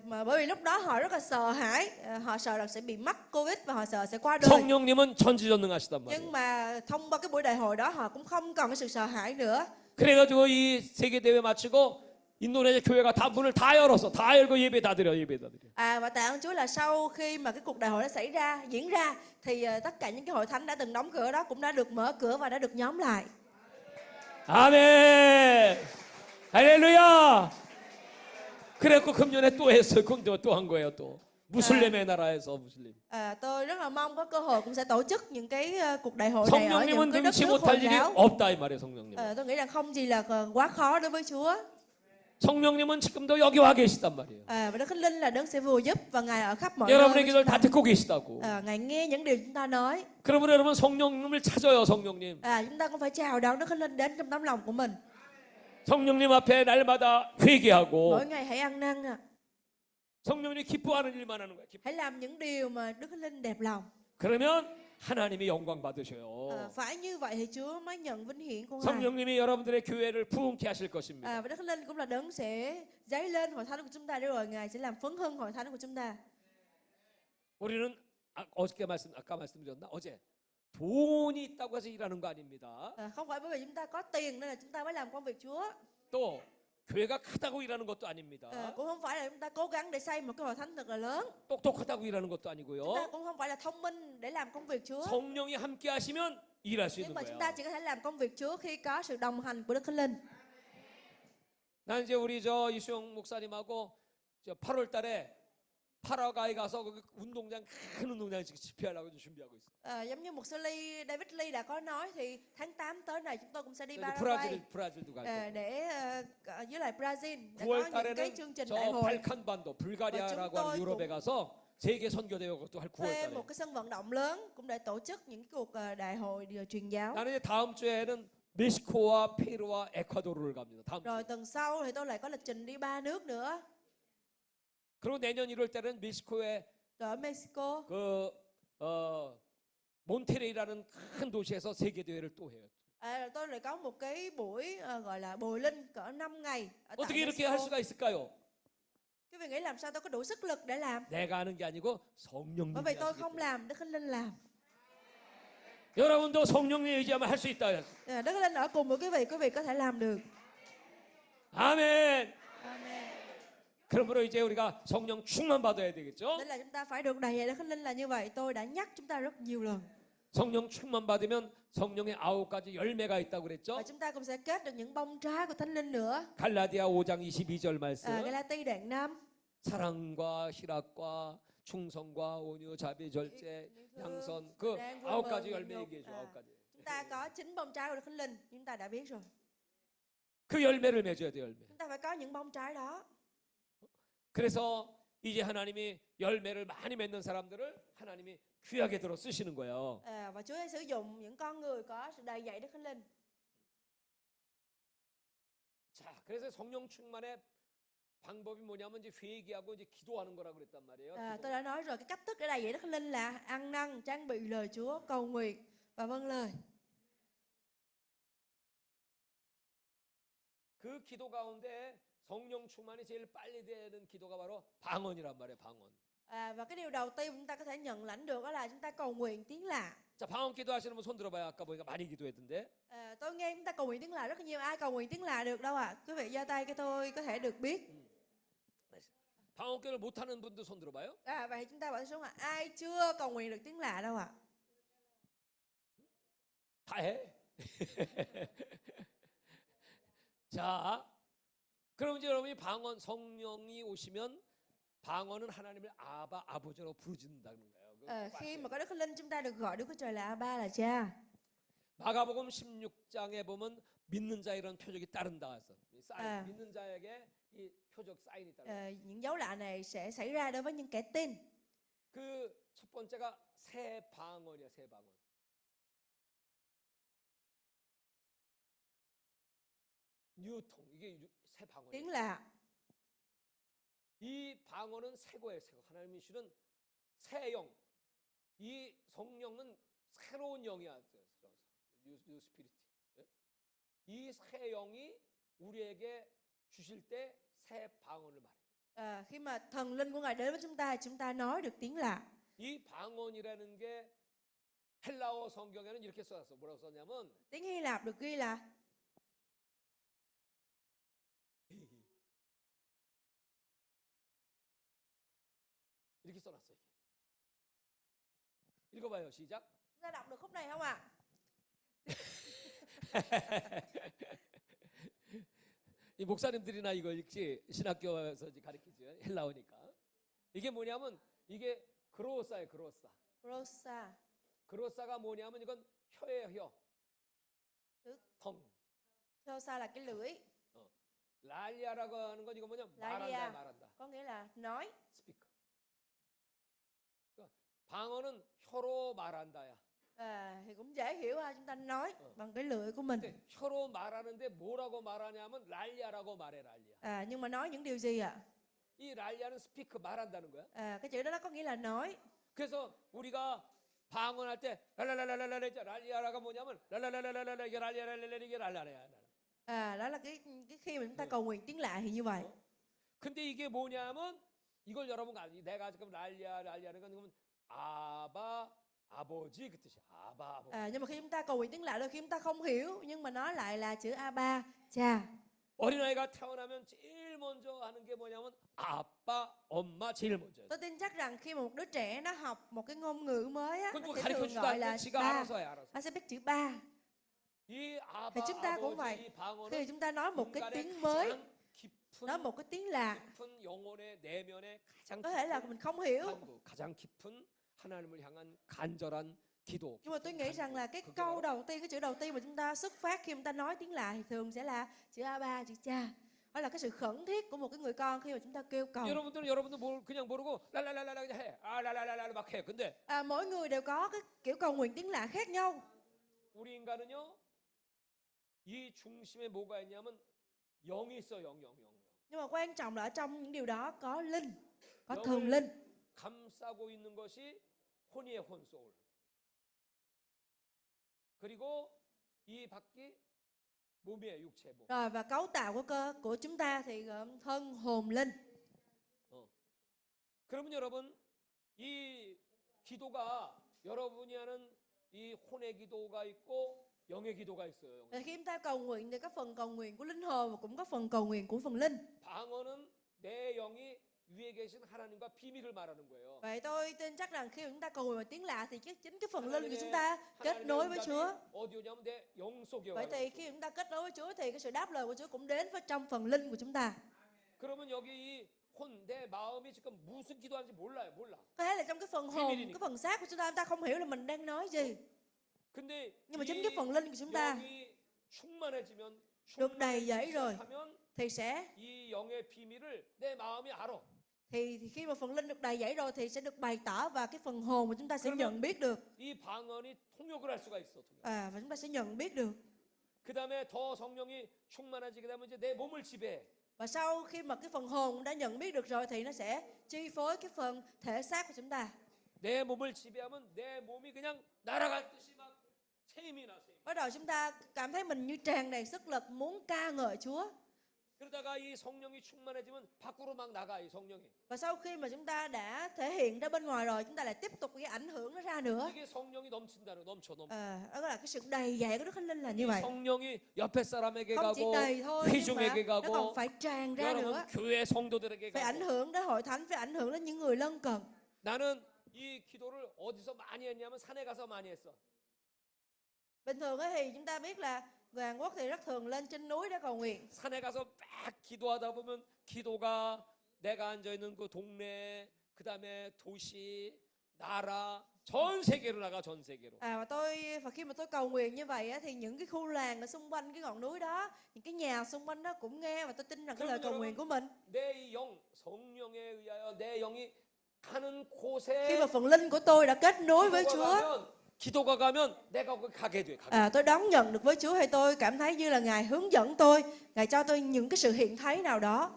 Mà bởi vì lúc đó họ rất là sợ hãi, họ sợ rằng sẽ bị mắc Covid và họ sợ sẽ qua đời. 성령님은 전지전능하시단 말이에요. Nhưng mà thông qua cái buổi đại hội đó họ cũng không còn cái sự sợ hãi nữa. 그래가지고 이 세계 대회 마치고 인도네시아 교회가 다 문을 다 열었어. 다 열고 예배 다 드려. Và tạ ơn Chúa là sau khi mà cái cuộc đại hội đã diễn ra thì tất cả những cái hội thánh đã từng đóng cửa đó cũng đã được mở cửa và đã được nhóm lại. 아멘. 할렐루야. 그래갖고 금년에 또 했어요. 그럼 또 한 거예요. 또 무슬림의 나라에서 무슬림. Tôi rất là mong có cơ hội cũng sẽ tổ chức những cái cuộc đại hội này ở những 성령님은 cái đất 능치 nước Hồi 못할 일이 giáo. 없다 이 말이에요. 성령님. Tôi nghĩ rằng không gì là quá khó đối với Chúa. 성령님은 지금도 여기 와 계시단 말이에요. Và Đức Thánh Linh là đấng sẽ vừa giúp và Ngài ở khắp mọi nơi. 여러분의 với 기도를 chúng 다 ta. 듣고 계시다고. Ngài nghe những điều chúng ta nói. 그러므로 여러분 성령님을 찾아요. 성령님. Chúng ta cũng phải chào đón Đức Thánh Linh đến trong tấm lòng của mình. 성령님 앞에 날마다 회개하고 Mỗi ngày hãy ăn năn, 성령님이 기뻐하는 일만 하는 거예요. hãy làm những điều mà Đức Thánh Linh đẹp lòng. 그러면 하나님이 영광 받으셔요. Phải như vậy thì Chúa mới nhận vinh hiển của Ngài. 성령님이 여러분들의 교회를 부흥케 하실 것입니다. Và Đức Thánh Linh cũng là đấng sẽ dấy lên hội thánh của chúng ta, để rồi Ngài sẽ làm phấn hưng hội thánh của chúng ta. 우리는 아까 말씀드렸나? 어제 돈이 있다고 해서 일하는 거 아닙니다. Không phải bởi vì chúng ta có tiền nên là chúng ta mới làm công việc Chúa. 또 교회가 크다고 일하는 것도 아닙니다. Cũng không phải là chúng ta cố gắng để xây một cái hội thánh thật là lớn. 똑똑하다고 일하는 것도 Chúng ta 아니고요. cũng không phải là thông minh để làm công việc Chúa. 성령이 함께 하시면 일할 수 Nhưng 있는 mà chúng ta 거예요. chỉ có thể làm công việc Chúa khi có sự đồng hành của Đức Thánh Linh. 난 이제 우리 이수영 목사님하고 8월 달에 파라과이 가서 그 운동장 큰 운동장 집회하려고 준비하고 있어요. Giống như một sư David Lee đã có nói thì tháng 8 tới này chúng tôi cũng sẽ đi Paraguay 브라질도 갈 거고. để với lại Brazil để 9월 có những cái chương 달에는 trình 저 đại hội. 발칸반도 불가리아라고 하는 유럽에 가서 세계 선교 대회가 또 할 9월 Thêm 달에. một cái sân vận động lớn cũng để tổ chức những cuộc đại hội truyền giáo. 나는 이제 다음 주에는 멕시코와 페루와 에콰도르를 갑니다. 다음 주. Rồi tuần sau thì tôi lại có lịch trình đi 3 nước nữa. 그리고 내년 1월 달에는 멕시코의 Rồi ở Mexico. 몬테레이라는 큰 도시에서 세계 대회를 또 해요. Rồi tôi lại có một cái buổi gọi là bồi linh cỡ 5 ngày ở tại 어떻게 이렇게 할 Mexico. 수가 있을까요? Cái việc nghĩ làm sao tôi có đủ sức lực để làm? 내가 하는 게 아니고 성령님이 Bởi vì tôi 하시기 không 때문에. làm, Đức Thánh Linh làm. 여러분도 성령님 의지하면 할 수 있다. Đức Thánh Linh ở cùng với quý vị có thể làm được. 아멘. Amen. 그러므로 이제 우리가 성령 충만 받아야 되겠죠? Nên là chúng ta phải được đầy dạy Đức Thánh Linh là như vậy. Tôi đã nhắc chúng ta rất nhiều lần. 성령 충만 받으면 성령의 9가지 열매가 있다고 Và 그랬죠? chúng ta cũng sẽ kết được những bông trái của Thánh Linh nữa. 갈라디아 5장 22절 말씀. Galati đoạn 5. 사랑과 희락과 충성과 온유 자비 절제 양선 그 Đang vui 9가지 mừng, 열매 nhịn 얘기해 nhục. 줘. 9가지. Chúng ta có 9 bông trái của Đức Thánh Linh. Chúng ta đã biết rồi. 그 열매를 맺어야 돼, 열매. Chúng ta phải có những bông trái đó. 그래서 이제 하나님이 열매를 많이 맺는 사람들을 하나님이 귀하게 들어 쓰시는 거예요. Và Chúa sẽ sử dụng những con người có sự đầy dạy Đức Thánh Linh. 자, 그래서 성령 충만의 방법이 뭐냐면 이제 회개하고 이제 기도하는 거라고 그랬단 말이에요. Tôi đã nói rồi, cái cách thức để đầy dạy Đức Thánh Linh là ăn năn, trang bị lời Chúa, cầu nguyện và vâng lời. 그 기도 가운데 성령 충만이 제일 빨리 되는 기도가 바로 방언이란 말이에요. 방언. Và cái điều đầu tiên chúng ta có thể nhận lãnh được đó là chúng ta cầu nguyện tiếng lạ. 자, 방언 기도하시는 분 손 들어봐요. 아까 보니까 많이 기도했던데. Tôi nghe chúng ta cầu nguyện tiếng lạ rất là nhiều. Ai cầu nguyện tiếng lạ được đâu ạ? Quý vị giơ tay cho tôi có thể được biết. 방언 기도를 못하는 분도 손 들어봐요. Vậy chúng ta bảo xuống là ai chưa cầu nguyện được tiếng lạ đâu ạ? 다 해. 자, 그럼 이제 여러분이 방언 성령이 오시면 방언은 하나님을 아바 아버지로 부르짖는다는 거예요. Khi mà có Đức Thánh Linh chúng ta được gọi Đức Chúa Trời là Ba là Cha. 마가복음 16장에 보면 믿는 자 이런 표적이 따른다 해서 믿는 자에게 이 표적 사인이 따른다. Những dấu lạ này sẽ xảy ra đối với những kẻ tin. 그 첫 번째가 새 방언이야, 새 방언. 뉴통 이게 새 방언이에요. tiếng lạ. 이 방언은 새 거예요. 새 거. 하나님이 주는 새 영. 이 성령은 새로운 영이야. 뉴 스피릿. 이 새 영이 우리에게 주실 때 새 방언을 말해요. Khi mà thần linh của Ngài đến với chúng ta nói được tiếng lạ. 이 방언이라는 게 헬라어 성경에는 이렇게 써놨어. 뭐라고 썼냐면 Tiếng Hy Lạp được ghi là 이렇게 써놨어 이게. 읽어봐요. 시작. chúng ta đọc được khúc này không ạ? 이 목사님들이나 이거 읽지 신학교에서 가르치지 헬라어니까. 이게 뭐냐면 이게 그로사예요. 그로사. Rosa. 그로사가 뭐냐면 이건 혀예요. 혀. Tức 텅. Rosa là cái lưỡi. 랄리아라고 하는 건 이거 뭐냐? Lalia 말한다. có nghĩa là nói. 스피커. 방언은 혀로 말한다야. Thì cũng dễ hiểu ha, chúng ta nói bằng cái lưỡi của mình. 근데 혀로 말하는데 뭐라고 말하냐면 랄리아라고 말해. 랄리아. Nhưng mà nói những điều gì ạ? 이 랄리아는 스피커 말한다는 거야. Cái chữ đó nó có nghĩa là nói. 그래서 우리가 방언할 때 랄랄랄랄랄라 랄리아라가 뭐냐면 랄랄랄랄랄라 이게 랄리아랄랄라 이게 랄라래야. Đó là cái khi mà chúng ta cầu nguyện tiếng lạ thì như vậy. 근데 이게 뭐냐면 이걸 여러분 알지? 내가 지금 랄리아라는 건 아바 아버지 그 뜻이야. 아바 아버지. Nhưng mà khi chúng ta cầu nguyện tiếng lạ đôi khi chúng ta không hiểu, nhưng mà nó lại là chữ Abba, cha. 어린아이가 태어나면 제일 먼저 하는 게 뭐냐면 아빠, 엄마 제일 먼저. Tôi tin chắc rằng khi mà một đứa trẻ nó học một cái ngôn ngữ mới á, 그건 nó 누가 sẽ 가르쳐 thường 주지도 gọi là 않고 지가 ba. 알아서 해, 알아서. Nó sẽ biết chữ ba. 이 아바 Thì chúng ta cũng 아버지 vậy. 이 Khi 방언은 chúng ta nói một cái 인간의 tiếng mới, 가장 깊은 nói một cái tiếng lạ, 깊은 영혼의 내면의 가장 có thể là mình không hiểu. 간구, 가장 깊은 하나님을 향한 간절한 기도. Nhưng mà tôi nghĩ rằng là cái câu đầu tiên, cái chữ đầu tiên mà chúng ta xuất phát khi chúng ta nói tiếng lạ thì thường sẽ là chữ Abba, chữ cha. Đó là cái sự khẩn thiết của một cái người con khi mà chúng ta kêu cầu. 여러분들 그냥 모르고 랄랄랄랄라 그냥 해. 아 랄랄랄랄라 막 해. 근데 Mỗi người đều có cái kiểu cầu nguyện tiếng lạ khác nhau. 우리 인간은요. 이 중심에 뭐가 있냐면 영이 있어. 영. Nhưng mà quan trọng là ở trong những điều đó có linh, có 영을 thần linh. 감싸고 있는 것이 혼이의 혼 소울. 그리고 이 밖이 몸이에요. 육체 몸. Rồi và cấu tạo của cơ của chúng ta thì gồm thân, hồn, linh. 그러면 여러분 이 기도가 여러분이 하는 이 혼의 기도가 있고 영의 기도가 있어요. Thì khi chúng ta cầu nguyện thì có phần cầu nguyện của linh hồn và cũng có phần cầu nguyện của phần linh. 방언은 내 영이 위에 계신 하나님과 비밀을 말하는 거예요. Vậy tôi tin chắc rằng khi chúng ta cầu nguyện bằng tiếng lạ thì chính cái phần linh của chúng ta kết nối với Chúa. 어디 오냐면 내 영 속에 Vậy 와요. thì khi chúng ta kết nối với Chúa thì cái sự đáp lời của Chúa cũng đến với trong phần linh của chúng ta. 그러면 여기 이 혼, 내 마음이 지금 무슨 기도하는지 몰라. Có thể là trong cái phần hồn, cái phần xác của chúng ta không hiểu là mình đang nói gì. 근데 Nhưng mà chính cái phần linh của chúng ta 영이 충만해지면 được đầy dẫy rồi 하면 thì sẽ 이 영의 비밀을 내 마음이 알아. thì khi mà phần linh được đầy dẫy rồi thì sẽ được bày tỏ và cái phần hồn của chúng ta sẽ nhận biết được. 이 방언이 통역을 할 수가 있어. Và chúng ta sẽ nhận biết được. 그다음에 더 성령이 충만해지게 되면 이제 내 몸을 지배해. Và sau khi mà cái phần hồn đã nhận biết được rồi thì nó sẽ chi phối cái phần thể xác của chúng ta. 내 몸을 지배하면 내 몸이 그냥 날아갈 듯이 막 새 힘이 나. Bắt đầu chúng ta cảm thấy mình như tràn đầy sức lực muốn ca ngợi Chúa. 그러다가 이 성령이 충만해지면 밖으로 막 나가 이 성령이. Và sau khi mà chúng ta đã thể hiện ra bên ngoài rồi, chúng ta lại tiếp tục cái ảnh hưởng nó ra nữa. 이게 성령이 넘쳐. Đó là cái sự đầy dạy của Đức Thánh Linh là như vậy. 성령이 옆에 사람에게 Không chỉ 가고 đầy thôi nhưng mà 회중에게 nó còn 가고 phải tràn ra nữa. 여러분 교회 성도들에게 Phải ảnh 가고. hưởng đến hội thánh, phải ảnh hưởng đến những người lân cận. 나는 이 기도를 어디서 많이 했냐면 산에 가서 많이 했어. Bình thường thì chúng ta biết là người Hàn Quốc thì rất thường lên trên núi để cầu nguyện. 산에 가서 막 기도하다 보면 기도가 내가 앉아 있는 그 동네, 그다음에 도시, 나라, 전 세계로 나가 전 세계로. Và khi mà tôi cầu nguyện như vậy á, thì những cái khu làng ở xung quanh cái ngọn núi đó, những cái nhà xung quanh đó cũng nghe và tôi tin rằng cái lời cầu nguyện của mình. 내 이 영, 성령에 의하여 내 영이 가는 Khi 곳에 mà phần linh của tôi đã kết nối với Chúa, 기도가 가면 기도가 가면 내가 거기 가게 돼. 가게. tôi đón nhận được với Chúa, hay tôi cảm thấy như là Ngài hướng dẫn tôi, Ngài cho tôi những cái sự hiện thấy nào đó.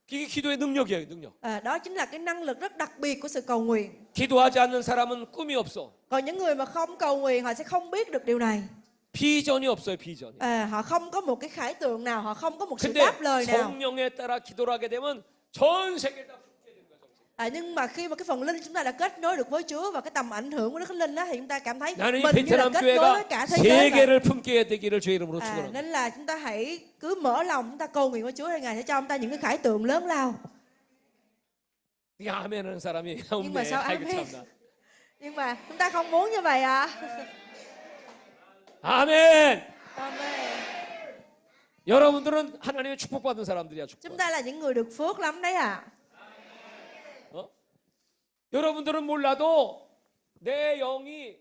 이게 기도의 능력이에요, 능력. Đó chính là cái năng lực rất đặc biệt của sự cầu nguyện. 기도하지 않는 사람은 꿈이 없어. Còn những người mà không cầu nguyện họ sẽ không biết được điều này. 비전이 없어요, 비전이. Họ không có một cái khải tượng nào, họ không có một sự 근데 đáp lời nào. 성령에 따라 기도를 하게 되면 전 세계를 다 품게 되는 거죠. Nhưng mà khi mà cái phần linh chúng ta đã kết nối được với Chúa và cái tầm ảnh hưởng của Đức Thánh Linh đó, thì chúng ta cảm thấy 나는 이 mình như là 베트남 kết nối với 교회가 cả thế giới vậy. 세계를 품게 되기를 주의 이름으로 축원합니다. Nên là chúng ta hãy cứ mở lòng, chúng ta cầu nguyện với Chúa, thì Ngài sẽ cho chúng ta những cái khải tượng lớn lao. 이게 아멘하는 사람이 Nhưng mà 없네. sao 아이고 amen? 참나. Nhưng mà chúng ta không muốn như vậy ạ. 아멘. Amen. 여러분들은 하나님의 축복받은 사람들이야. 축복. Chúng ta là những người được phước lắm đấy ạ. 여러분들은 몰라도 내 영이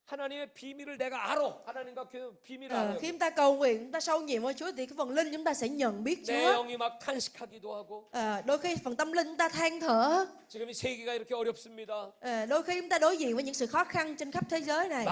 하나님의 비밀을 내가 알아. 하나님과 그 비밀을 알아요. Khi chúng ta cầu nguyện, chúng ta sâu nhiệm với Chúa thì cái phần linh chúng ta sẽ nhận biết 내 Chúa. 영이 막 탄식하기도 하고. Đôi khi phần tâm linh chúng ta than thở. 지금 이 세계가 이렇게 어렵습니다. Đôi khi chúng ta đối diện với những sự khó khăn trên khắp thế giới này.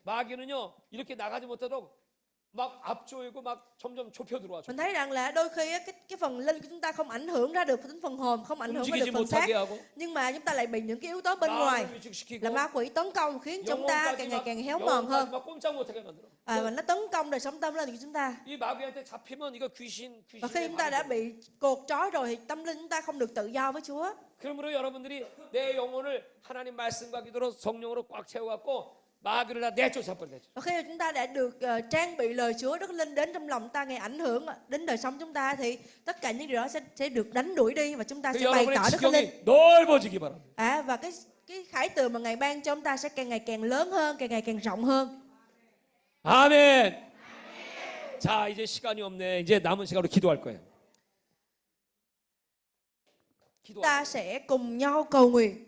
마귀는요 이렇게 나가지 못하도록 막 앞조이고 막 점점 좁혀 들어와. Mình thấy rằng là đôi khi á, cái phần linh của chúng ta không ảnh hưởng ra được đến phần hồn, không ảnh hưởng ra được 움직이지 phần xác, 못하게 하고 nhưng mà chúng ta lại bị những cái yếu tố bên ngoài 마음을 위축시키고 là ma quỷ tấn công, khiến chúng ta càng ngày càng héo mòn hơn, 막 꼼짝 못하게 만들어. và nó tấn công đời sống tâm linh của chúng ta. 이 마귀한테 잡히면 이거 귀신. Và khi chúng ta đã bị cột trói rồi thì tâm linh chúng ta không được tự do với Chúa. 그러므로 여러분들이 내 영혼을 하나님 말씀과 기도로 성령으로 꽉 채워갖고 마귀를 다 내쫓아버려. Và khi chúng ta đã được trang bị lời Chúa, Đức Linh đến trong lòng ta, ngày ảnh hưởng đến đời sống chúng ta, thì tất cả những điều đó sẽ được đánh đuổi đi, và chúng ta 그 sẽ bày 여러분의 tỏ Đức Linh. 지경이 넓어지기 바랍니다. Và cái khải tượng mà Ngài ban cho chúng ta sẽ càng ngày càng lớn hơn, càng ngày càng rộng hơn. 아멘. 자, 이제 시간이 없네. 이제 남은 시간으로 기도할 거예요. Ta sẽ cùng nhau cầu nguyện.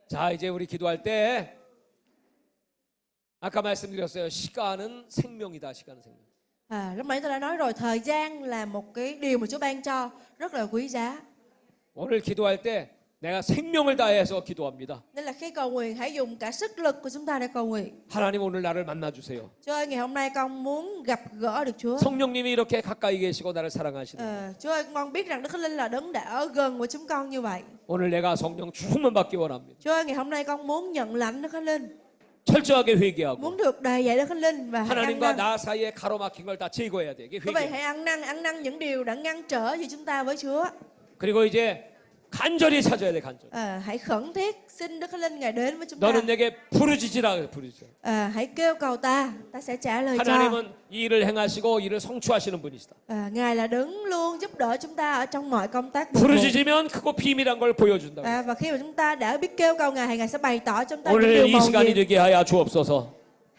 자, 이제 우리 기도할 때 아까 말씀드렸어요. 시간은 생명이다. 시간은 생명. Lúc nãy tôi đã nói rồi, thời gian là một cái điều mà Chúa ban cho rất là quý giá. 오늘 기도할 때 내가 생명을 다해서 기도합니다. Nên là khi cầu nguyện hãy dùng cả sức lực của chúng ta để cầu nguyện. 하나님 오늘 나를 만나 주세요. Chúa ơi, ngày hôm nay con muốn gặp gỡ được Chúa. 성령님이 이렇게 가까이 계시고 나를 사랑하시는. Chúa ơi, con biết rằng Đức Thánh Linh là đấng đã ở gần với chúng con như vậy. 오늘 내가 성령 충만 받기 원합니다. Chúa ơi, ngày hôm nay con muốn nhận lãnh Đức Thánh Linh, 철저하게 회개하고 muốn được đầy dạy Đức Thánh Linh, và hãy ăn 하나님과 năn. 나 사이에 가로막힌 걸 다 제거해야 돼. 이게 Quý vị 회개. hãy ăn năn những điều đã ngăn trở giữa chúng ta với Chúa. 그리고 이제 간절히 찾아야 돼. 간절히. Hãy khẩn thiết xin Đức Thánh Linh Ngài đến với chúng ta. 너는 내게 부르짖으라. 부르짖어. Hãy kêu cầu ta, ta sẽ trả lời cho. 하나님은 이 일을 행하시고 일을 성취하시는 분이시다. Ngài là đấng luôn giúp đỡ chúng ta ở trong mọi công tác bổn phận. 부르짖으면 크고 비밀한 걸 보여준다. Và khi mà chúng ta đã biết kêu cầu Ngài thì Ngài sẽ bày tỏ cho chúng ta những 오늘 điều 이 mầu 시간이 nhiệm. 되게 하여 주옵소서.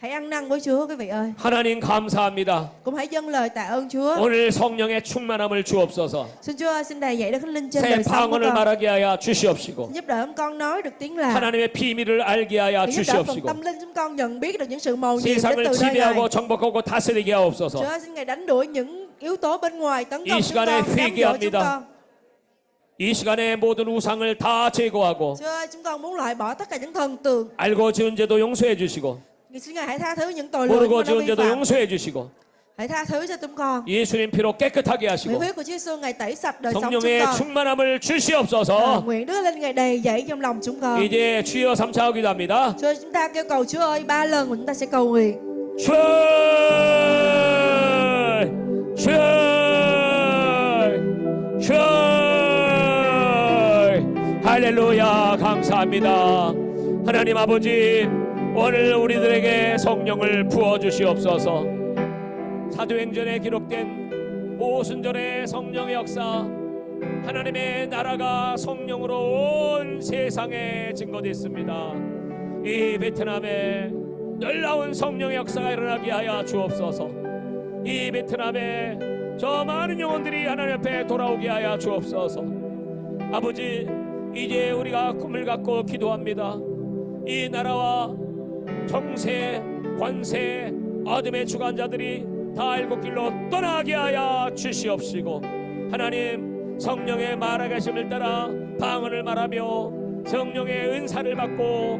Hãy ăn năn với Chúa quý vị ơi. 하나님 감사합니다. Cũng hãy dâng lời tạ ơn Chúa. 오늘 성령의 충만함을 주옵소서. Xin Chúa ơi, xin đầy dạy Đức Thánh Linh trên 새 đời sống của 방언을 con. 말하게 하여 주시옵시고 Xin giúp đỡ con nói được tiếng lạ. 하나님의 비밀을 알게 하여 Xin giúp đỡ phần 주시옵시고 tâm linh chúng con nhận biết được những sự mầu nhiệm đến 세상을 từ nơi Ngài. 지배하고 정복하고 다스리게 Chúa 하옵소서. ơi, xin Ngài đánh đuổi những yếu tố bên ngoài tấn 이 công chúng 시간에 con, cám dỗ chúng 회개합니다. con. 이 시간에 모든 우상을 다 제거하고 Chúa ơi, chúng con muốn loại bỏ tất cả những thần tượng. 알고 지은 죄도 용서해 주시고 Xin Ngài hãy tha thứ những tội lỗi 모르고 chúng con 지은 đã vi 죄도 phạm. 용서해 주시고 Hãy tha thứ cho chúng con. 예수님 피로 깨끗하게 Nguyện 하시고 huyết của Chúa Giêsu Ngài tẩy sạch đời sống chúng 성령의 con. 충만함을 주시옵소서. Nguyện Đức Linh Ngài đầy dẫy trong lòng chúng con. 이제 주여 3차 기도합니다. Chúa ơi, chúng ta kêu cầu Chúa ơi 3 lần, chúng ta sẽ cầu nguyện. 주여 주여 주여 할렐루야 감사합니다. 하나님 아버지 오늘 우리들에게 성령을 부어주시옵소서. 사도행전에 기록된 오순절의 성령의 역사 하나님의 나라가 성령으로 온 세상에 증거됐습니다. 이 베트남에 놀라운 성령의 역사가 일어나게 하여 주옵소서. 이 베트남에 저 많은 영혼들이 하나님 앞에 돌아오게 하여 주옵소서. 아버지 이제 우리가 꿈을 갖고 기도합니다. 이 나라와 정세, 관세, 어둠의 주관자들이 다 일곱 길로 떠나게 하여 주시옵시고 하나님 성령의 말하심을 따라 방언을 말하며 성령의 은사를 받고